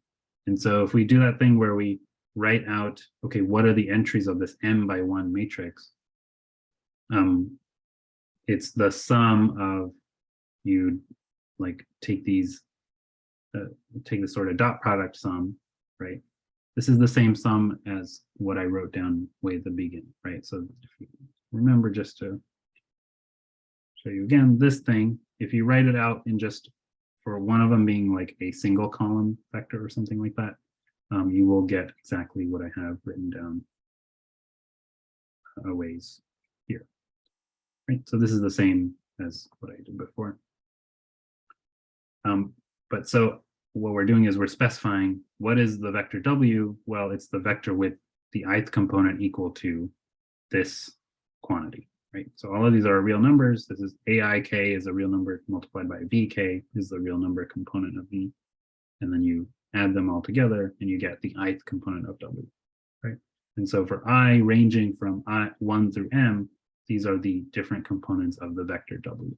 And so if we do that thing where we write out, okay, what are the entries of this m by 1 matrix? It's the sum of, you like take these, take the sort of dot product sum, right? This is the same sum as what I wrote down way at the beginning, right? So if you remember, just to show you again, this thing, if you write it out in just for one of them being like a single column vector or something like that, you will get exactly what I have written down a ways here, right? So this is the same as what I did before. But so what we're doing is we're specifying what is the vector W? Well, it's the vector with the ith component equal to this quantity, right? So all of these are real numbers. This is aik is a real number multiplied by vk is the real number component of v. And then you add them all together and you get the ith component of W, right? And so for I ranging from 1 through m, these are the different components of the vector W.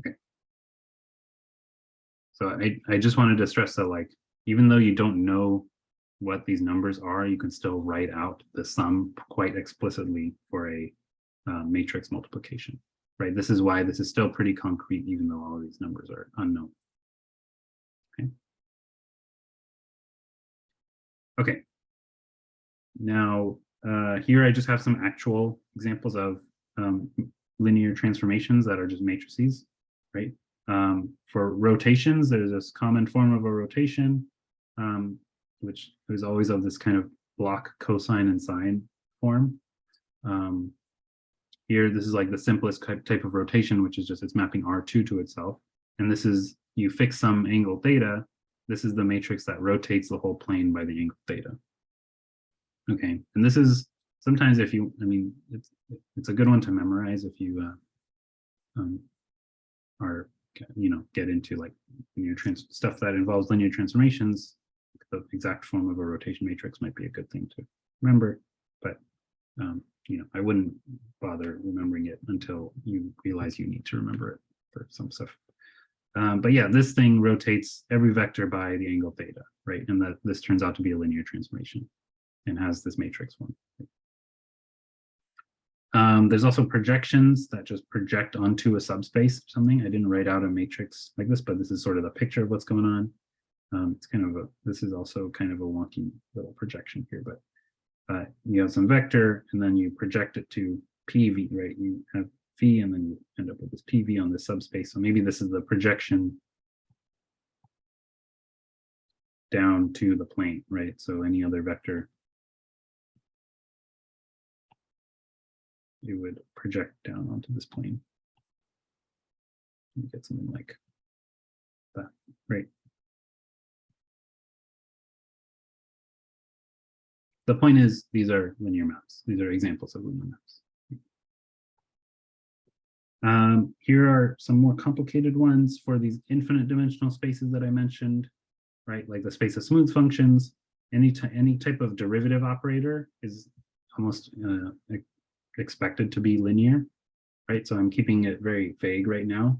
Okay. So I just wanted to stress that, like, even though you don't know what these numbers are, you can still write out the sum quite explicitly for a matrix multiplication, right? This is why this is still pretty concrete, even though all of these numbers are unknown. Okay. Okay. Now, here I just have some actual examples of linear transformations that are just matrices, right? For rotations, there's this common form of a rotation, which is always of this kind of block cosine and sine form. Here, this is like the simplest type of rotation, which is just it's mapping R2 to itself. And this is, you fix some angle theta. This is the matrix that rotates the whole plane by the angle theta. Okay, and this is sometimes if you, I mean, it's a good one to memorize if you are, you know, get into like linear stuff that involves linear transformations. The exact form of a rotation matrix might be a good thing to remember, but you know, I wouldn't bother remembering it until you realize you need to remember it for some stuff. But yeah, this thing rotates every vector by the angle theta, right? And that this turns out to be a linear transformation and has this matrix form. There's also projections that just project onto a subspace or something. I didn't write out a matrix like this, but this is sort of the picture of what's going on. It's kind of a, this is also kind of a wonky little projection here, but you have some vector and then you project it to PV, right? You have V and then you end up with this PV on the subspace. So maybe this is the projection down to the plane, right? So any other vector, you would project down onto this plane. You get something like that, right? The point is, these are linear maps. These are examples of linear maps. Here are some more complicated ones for these infinite dimensional spaces that I mentioned, right? Like the space of smooth functions. Any type of derivative operator is almost expected to be linear, right? So I'm keeping it very vague right now.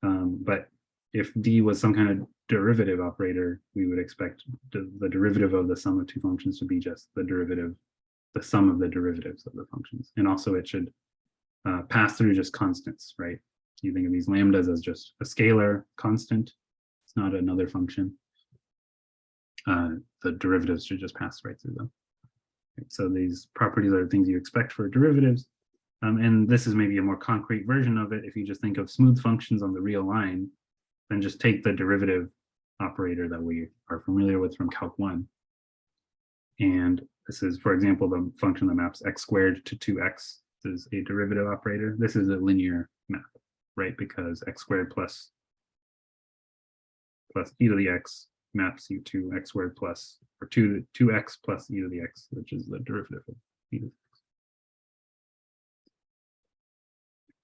But if D was some kind of derivative operator, we would expect the derivative of the sum of two functions to be just the derivative, the sum of the derivatives of the functions. And also it should pass through just constants, right? You think of these lambdas as just a scalar constant. It's not another function. The derivatives should just pass right through them. Right? So these properties are things you expect for derivatives. And this is maybe a more concrete version of it. If you just think of smooth functions on the real line, then just take the derivative operator that we are familiar with from Calc 1. And this is, for example, the function that maps x squared to 2x. This is a derivative operator. This is a linear map, right? Because x squared plus e to the x maps you to x squared plus, or 2x plus e to the x, which is the derivative of e to the x.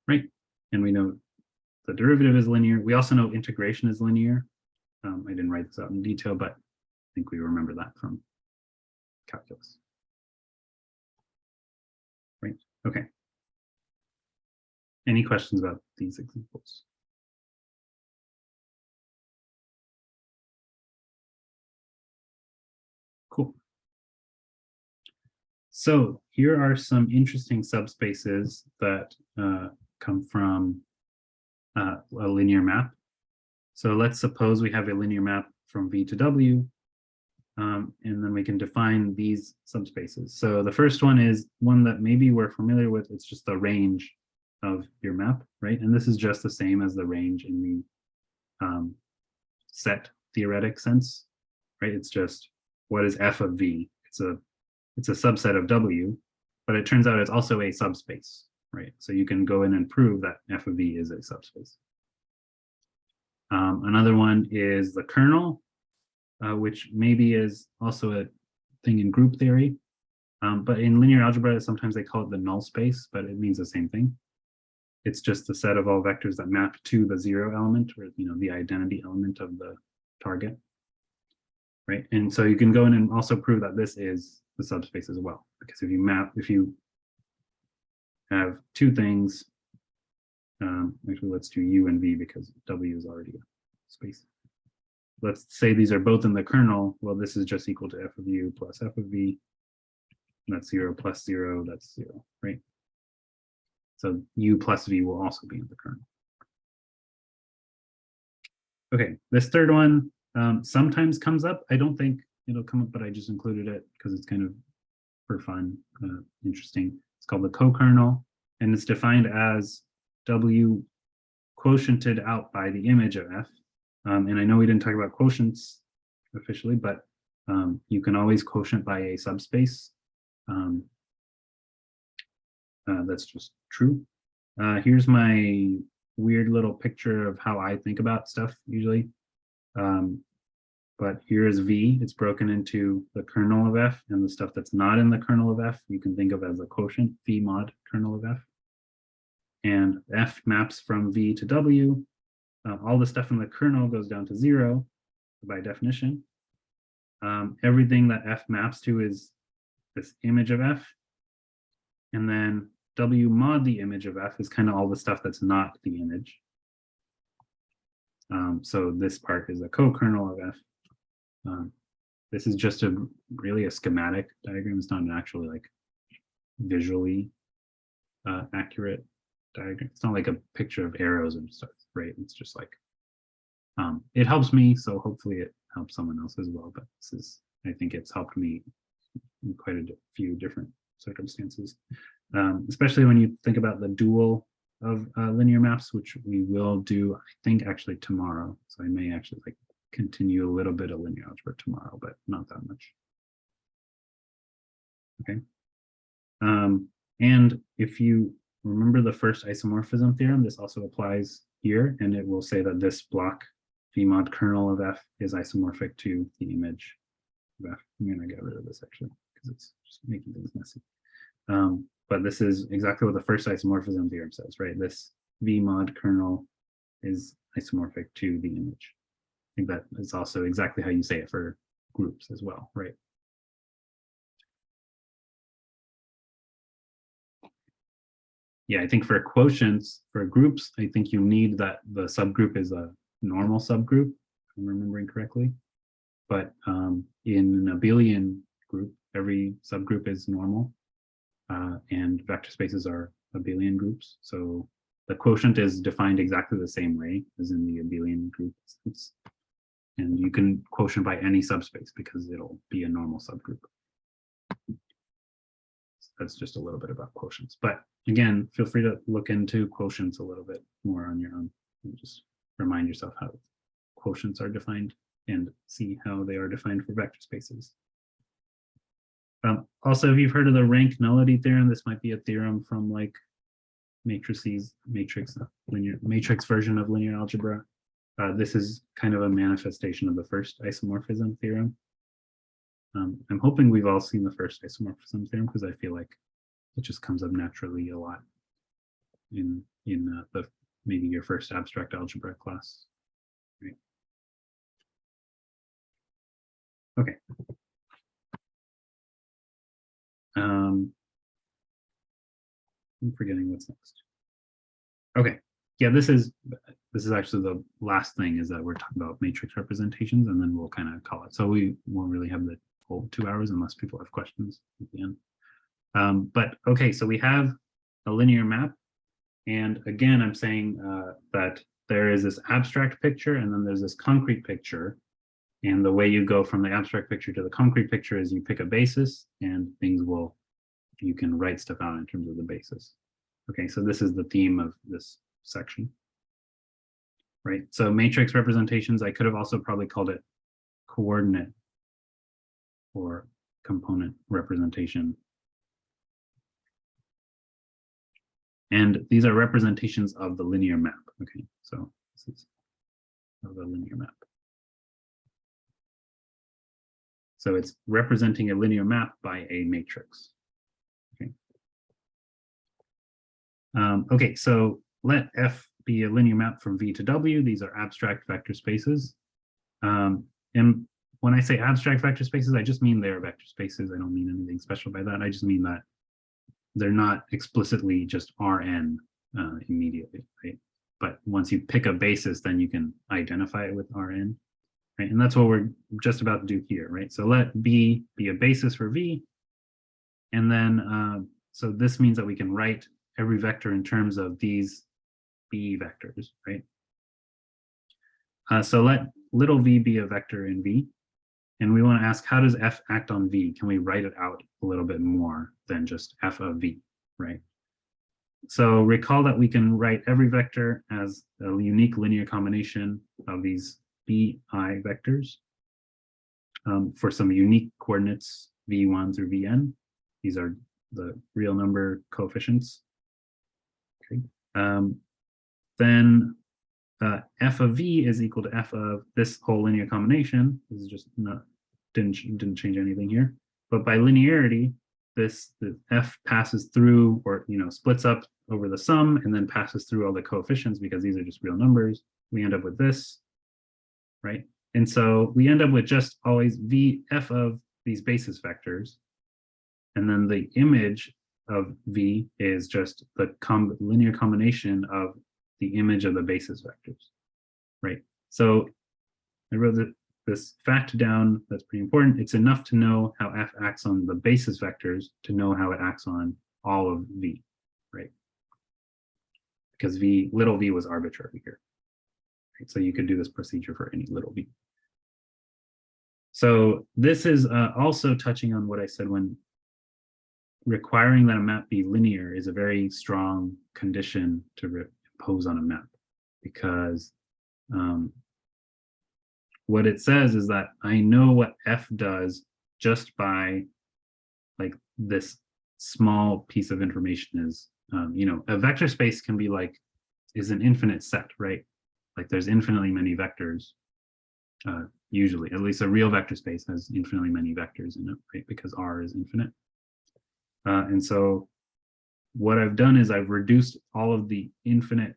Right? And we know the derivative is linear. We also know integration is linear. I didn't write this out in detail, but I think we remember that from calculus. Right? Okay. Any questions about these examples? Cool. So here are some interesting subspaces that come from a linear map. So let's suppose we have a linear map from V to W, and then we can define these subspaces. So the first one is one that maybe we're familiar with. It's just the range of your map, right? And this is just the same as the range in the set theoretic sense, right? It's just what is f of V? It's a subset of W, but it turns out it's also a subspace, right? So you can go in and prove that f of V is a subspace. Another one is the kernel, which maybe is also a thing in group theory. But in linear algebra, sometimes they call it the null space, but it means the same thing. It's just the set of all vectors that map to the 0 element, or the identity element of the target, right? And so you can go in and also prove that this is the subspace as well, because if you have two things, actually let's do U and V because W is already a space. Let's say these are both in the kernel. Well, this is just equal to f of U plus f of V. That's 0 plus 0, that's 0, right? So U plus V will also be in the kernel. Okay, this third one sometimes comes up. I don't think it'll come up, but I just included it because it's kind of for fun, interesting. It's called the co-kernel, and it's defined as W quotiented out by the image of F. And I know we didn't talk about quotients officially, but you can always quotient by a subspace. That's just true. Here's my weird little picture of how I think about stuff usually. But here is V. It's broken into the kernel of F, and the stuff that's not in the kernel of F, you can think of as a quotient, V mod kernel of F. And F maps from V to W. All the stuff in the kernel goes down to 0 by definition. Everything that F maps to is this image of F. And then W mod the image of F is kind of all the stuff that's not the image. So this part is a co-kernel of F. This is just really a schematic diagram. It's not an actually like visually accurate diagram. It's not like a picture of arrows and stuff, right? It's just like, it helps me, so hopefully it helps someone else as well. But I think it's helped me in quite a few different circumstances, especially when you think about the dual of linear maps, which we will do, I think, actually tomorrow. So I may actually like continue a little bit of linear algebra tomorrow, but not that much. Okay. And if you remember the first isomorphism theorem, this also applies here, and it will say that this block V mod kernel of F is isomorphic to the image of F. I'm going to get rid of this actually because it's just making things messy. But this is exactly what the first isomorphism theorem says, right? This V mod kernel is isomorphic to the image. I think that is also exactly how you say it for groups as well, right? Yeah, I think for quotients, for groups, I think you need that the subgroup is a normal subgroup, if I'm remembering correctly. But in an abelian group, every subgroup is normal, and vector spaces are abelian groups. So the quotient is defined exactly the same way as in the abelian group. And you can quotient by any subspace because it'll be a normal subgroup. That's just a little bit about quotients. But again, feel free to look into quotients a little bit more on your own and just remind yourself how quotients are defined and see how they are defined for vector spaces. Also, if you've heard of the rank nullity theorem, this might be a theorem from like matrix version of linear algebra. This is kind of a manifestation of the first isomorphism theorem. I'm hoping we've all seen the first isomorphism theorem because I feel like it just comes up naturally a lot in the maybe your first abstract algebra class. Right? Okay. I'm forgetting what's next. Okay. Yeah, this is actually the last thing, is that we're talking about matrix representations, and then we'll kind of call it. So we won't really have the whole 2 hours unless people have questions at the end. But okay, so we have a linear map. And again, I'm saying that there is this abstract picture and then there's this concrete picture. And the way you go from the abstract picture to the concrete picture is you pick a basis and you can write stuff out in terms of the basis. Okay, so this is the theme of this section. Right, so matrix representations, I could have also probably called it coordinate or component representation. And these are representations of the linear map. Okay, so this is of the linear map. So it's representing a linear map by a matrix. Okay. Okay, so let F be a linear map from V to W. These are abstract vector spaces. And when I say abstract vector spaces, I just mean they're vector spaces. I don't mean anything special by that. I just mean that they're not explicitly just Rn immediately, right? But once you pick a basis, then you can identify it with Rn, right? And that's what we're just about to do here, right? So let B be a basis for V. And then, so this means that we can write every vector in terms of these B vectors, right? So let little v be a vector in V. And we want to ask, how does F act on V? Can we write it out a little bit more than just F of V, right? So recall that we can write every vector as a unique linear combination of these BI vectors for some unique coordinates, V1 through Vn. These are the real number coefficients. Okay. Then F of V is equal to F of this whole linear combination. This is just not, didn't change anything here. But by linearity, the F passes through, or splits up over the sum and then passes through all the coefficients, because these are just real numbers. We end up with this, right? And so we end up with just always F of these basis vectors. And then the image of V is just the linear combination of the image of the basis vectors, right? So I wrote this fact down. That's pretty important. It's enough to know how F acts on the basis vectors to know how it acts on all of V, right? Because little v was arbitrary here, right? So you could do this procedure for any little v. So this is also touching on what I said when requiring that a map be linear is a very strong condition to impose on a map, because what it says is that I know what F does just by like this small piece of information is, a vector space can be is an infinite set, right? Like there's infinitely many vectors, usually, at least a real vector space has infinitely many vectors in it, right? Because R is infinite. And so what I've done is I've reduced all of the infinite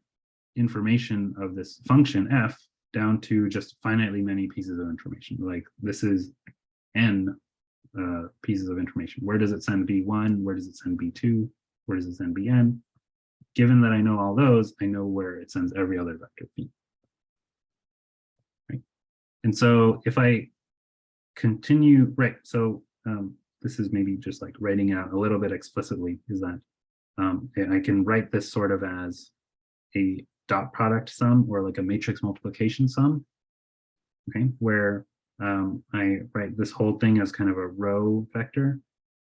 information of this function F down to just finitely many pieces of information. Like this is n pieces of information. Where does it send B1? Where does it send B2? Where does it send Bn? Given that I know all those, I know where it sends every other vector B. Right? And so if I continue, right, so this is maybe just like writing out a little bit explicitly, is that I can write this sort of as a dot product sum or like a matrix multiplication sum, okay, where I write this whole thing as kind of a row vector,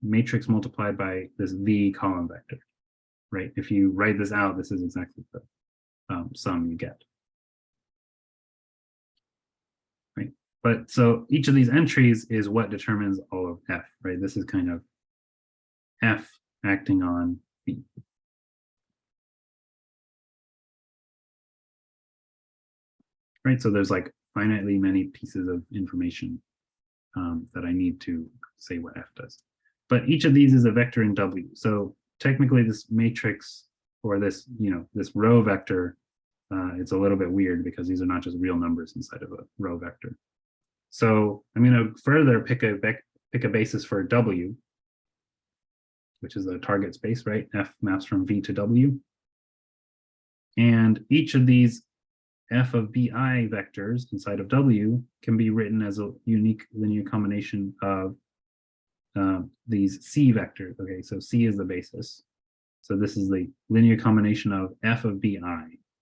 matrix multiplied by this V column vector, right? If you write this out, this is exactly the sum you get. Right? But so each of these entries is what determines all of F, right? This is kind of F acting on B. Right, so there's like finitely many pieces of information that I need to say what F does. But each of these is a vector in W. So technically this matrix or this, this row vector, it's a little bit weird because these are not just real numbers inside of a row vector. So I'm going to further pick a basis for W, which is a target space, right? F maps from V to W. And each of these f of bi vectors inside of W can be written as a unique linear combination of these C vectors. Okay, so C is the basis. So this is the linear combination of f of bi,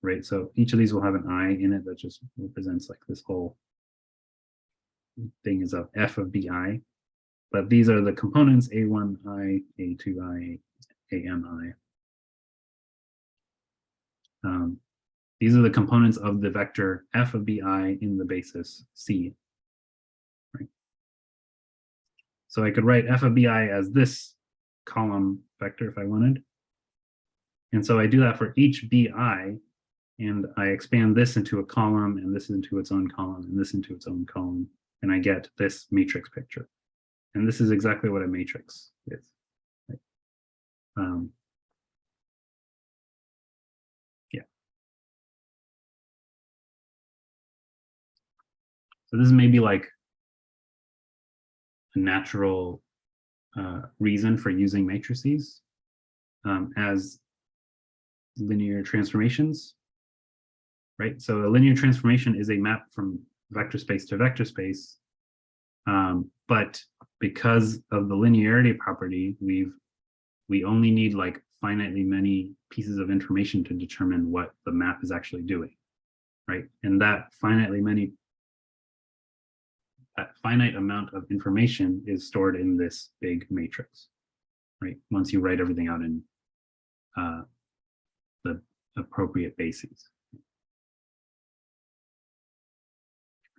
right? So each of these will have an I in it that just represents like this whole thing is of f of bi. But these are the components A1i, A2i, AMI. These are the components of the vector f of bi in the basis C. Right? So I could write f of bi as this column vector if I wanted. And so I do that for each bi, and I expand this into a column, and this into its own column, and this into its own column, and I get this matrix picture. And this is exactly what a matrix is. Right? Yeah. So this is maybe like a natural reason for using matrices as linear transformations, right? So a linear transformation is a map from vector space to vector space, but because of the linearity property, we only need like finitely many pieces of information to determine what the map is actually doing, right? And that finite amount of information is stored in this big matrix, right? Once you write everything out in the appropriate bases.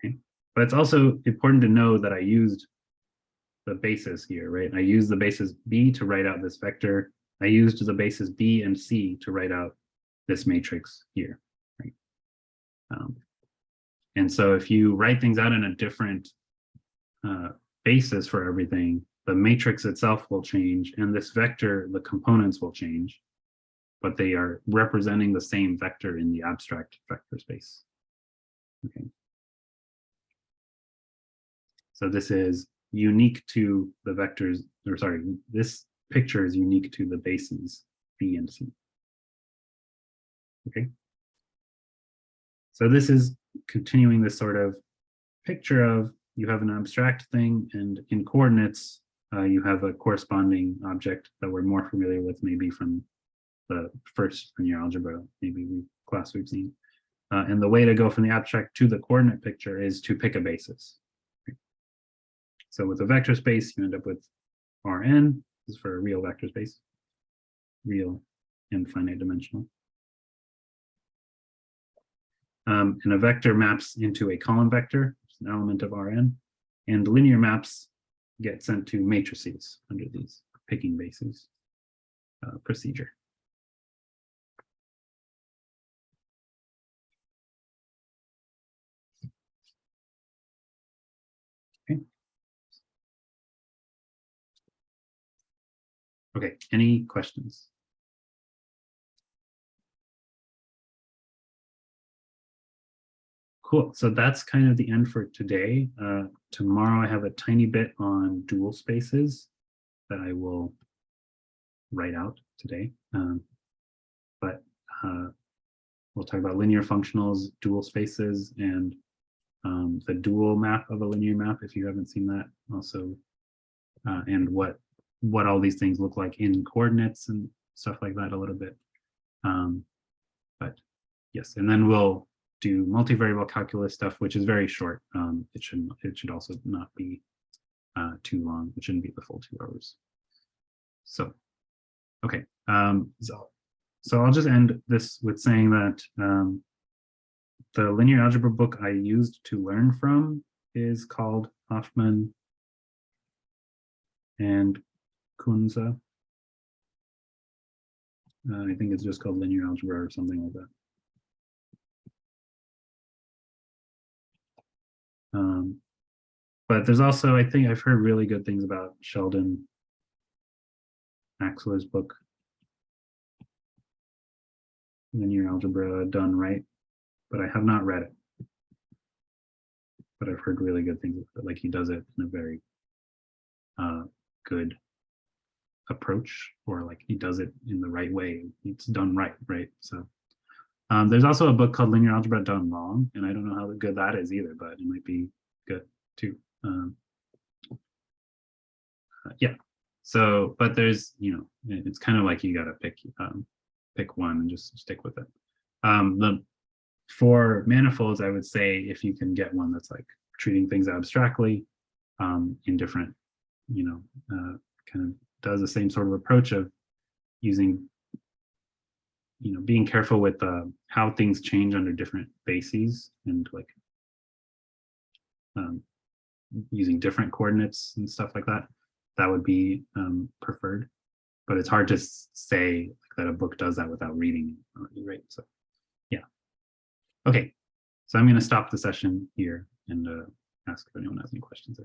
Okay? But it's also important to know that I used the basis here, right? I used the basis B to write out this vector. I used the basis B and C to write out this matrix here, right? And so if you write things out in a different basis for everything, the matrix itself will change, and this vector, the components will change, but they are representing the same vector in the abstract vector space. Okay. So this is unique to the vectors, or sorry, this picture is unique to the bases B and C. Okay. So this is continuing this sort of picture of you have an abstract thing, and in coordinates, you have a corresponding object that we're more familiar with maybe from the first linear algebra, maybe class we've seen. And the way to go from the abstract to the coordinate picture is to pick a basis. So with a vector space, you end up with Rn. This is for a real vector space, real and finite dimensional. And a vector maps into a column vector, which is an element of Rn, and linear maps get sent to matrices under these picking bases procedure. Okay. Okay, any questions? Cool, so that's kind of the end for today. Tomorrow I have a tiny bit on dual spaces that I will write out today. But we'll talk about linear functionals, dual spaces, and the dual map of a linear map, if you haven't seen that also, and what all these things look like in coordinates and stuff like that a little bit. But yes, and then we'll do multivariable calculus stuff, which is very short. It should also not be too long. It shouldn't be the full 2 hours. So, okay. So I'll just end this with saying that the linear algebra book I used to learn from is called Hoffman and Kunze. I think it's just called linear algebra or something like that. But there's also, I think I've heard really good things about Sheldon Axler's book, Linear Algebra Done Right, but I have not read it. But I've heard really good things about it. Like he does it in a very good approach, or like he does it in the right way. It's done right, right? So There's also a book called Linear Algebra Done Wrong, and I don't know how good that is either, but it might be good too. Yeah. So, but there's, it's kind of like you got to pick one and just stick with it. For manifolds, I would say if you can get one that's like treating things abstractly in different, kind of does the same sort of approach of using, being careful with how things change under different bases and like using different coordinates and stuff like that. That would be preferred, but it's hard to say that a book does that without reading it already, right? So, yeah. Okay, so I'm going to stop the session here and ask if anyone has any questions.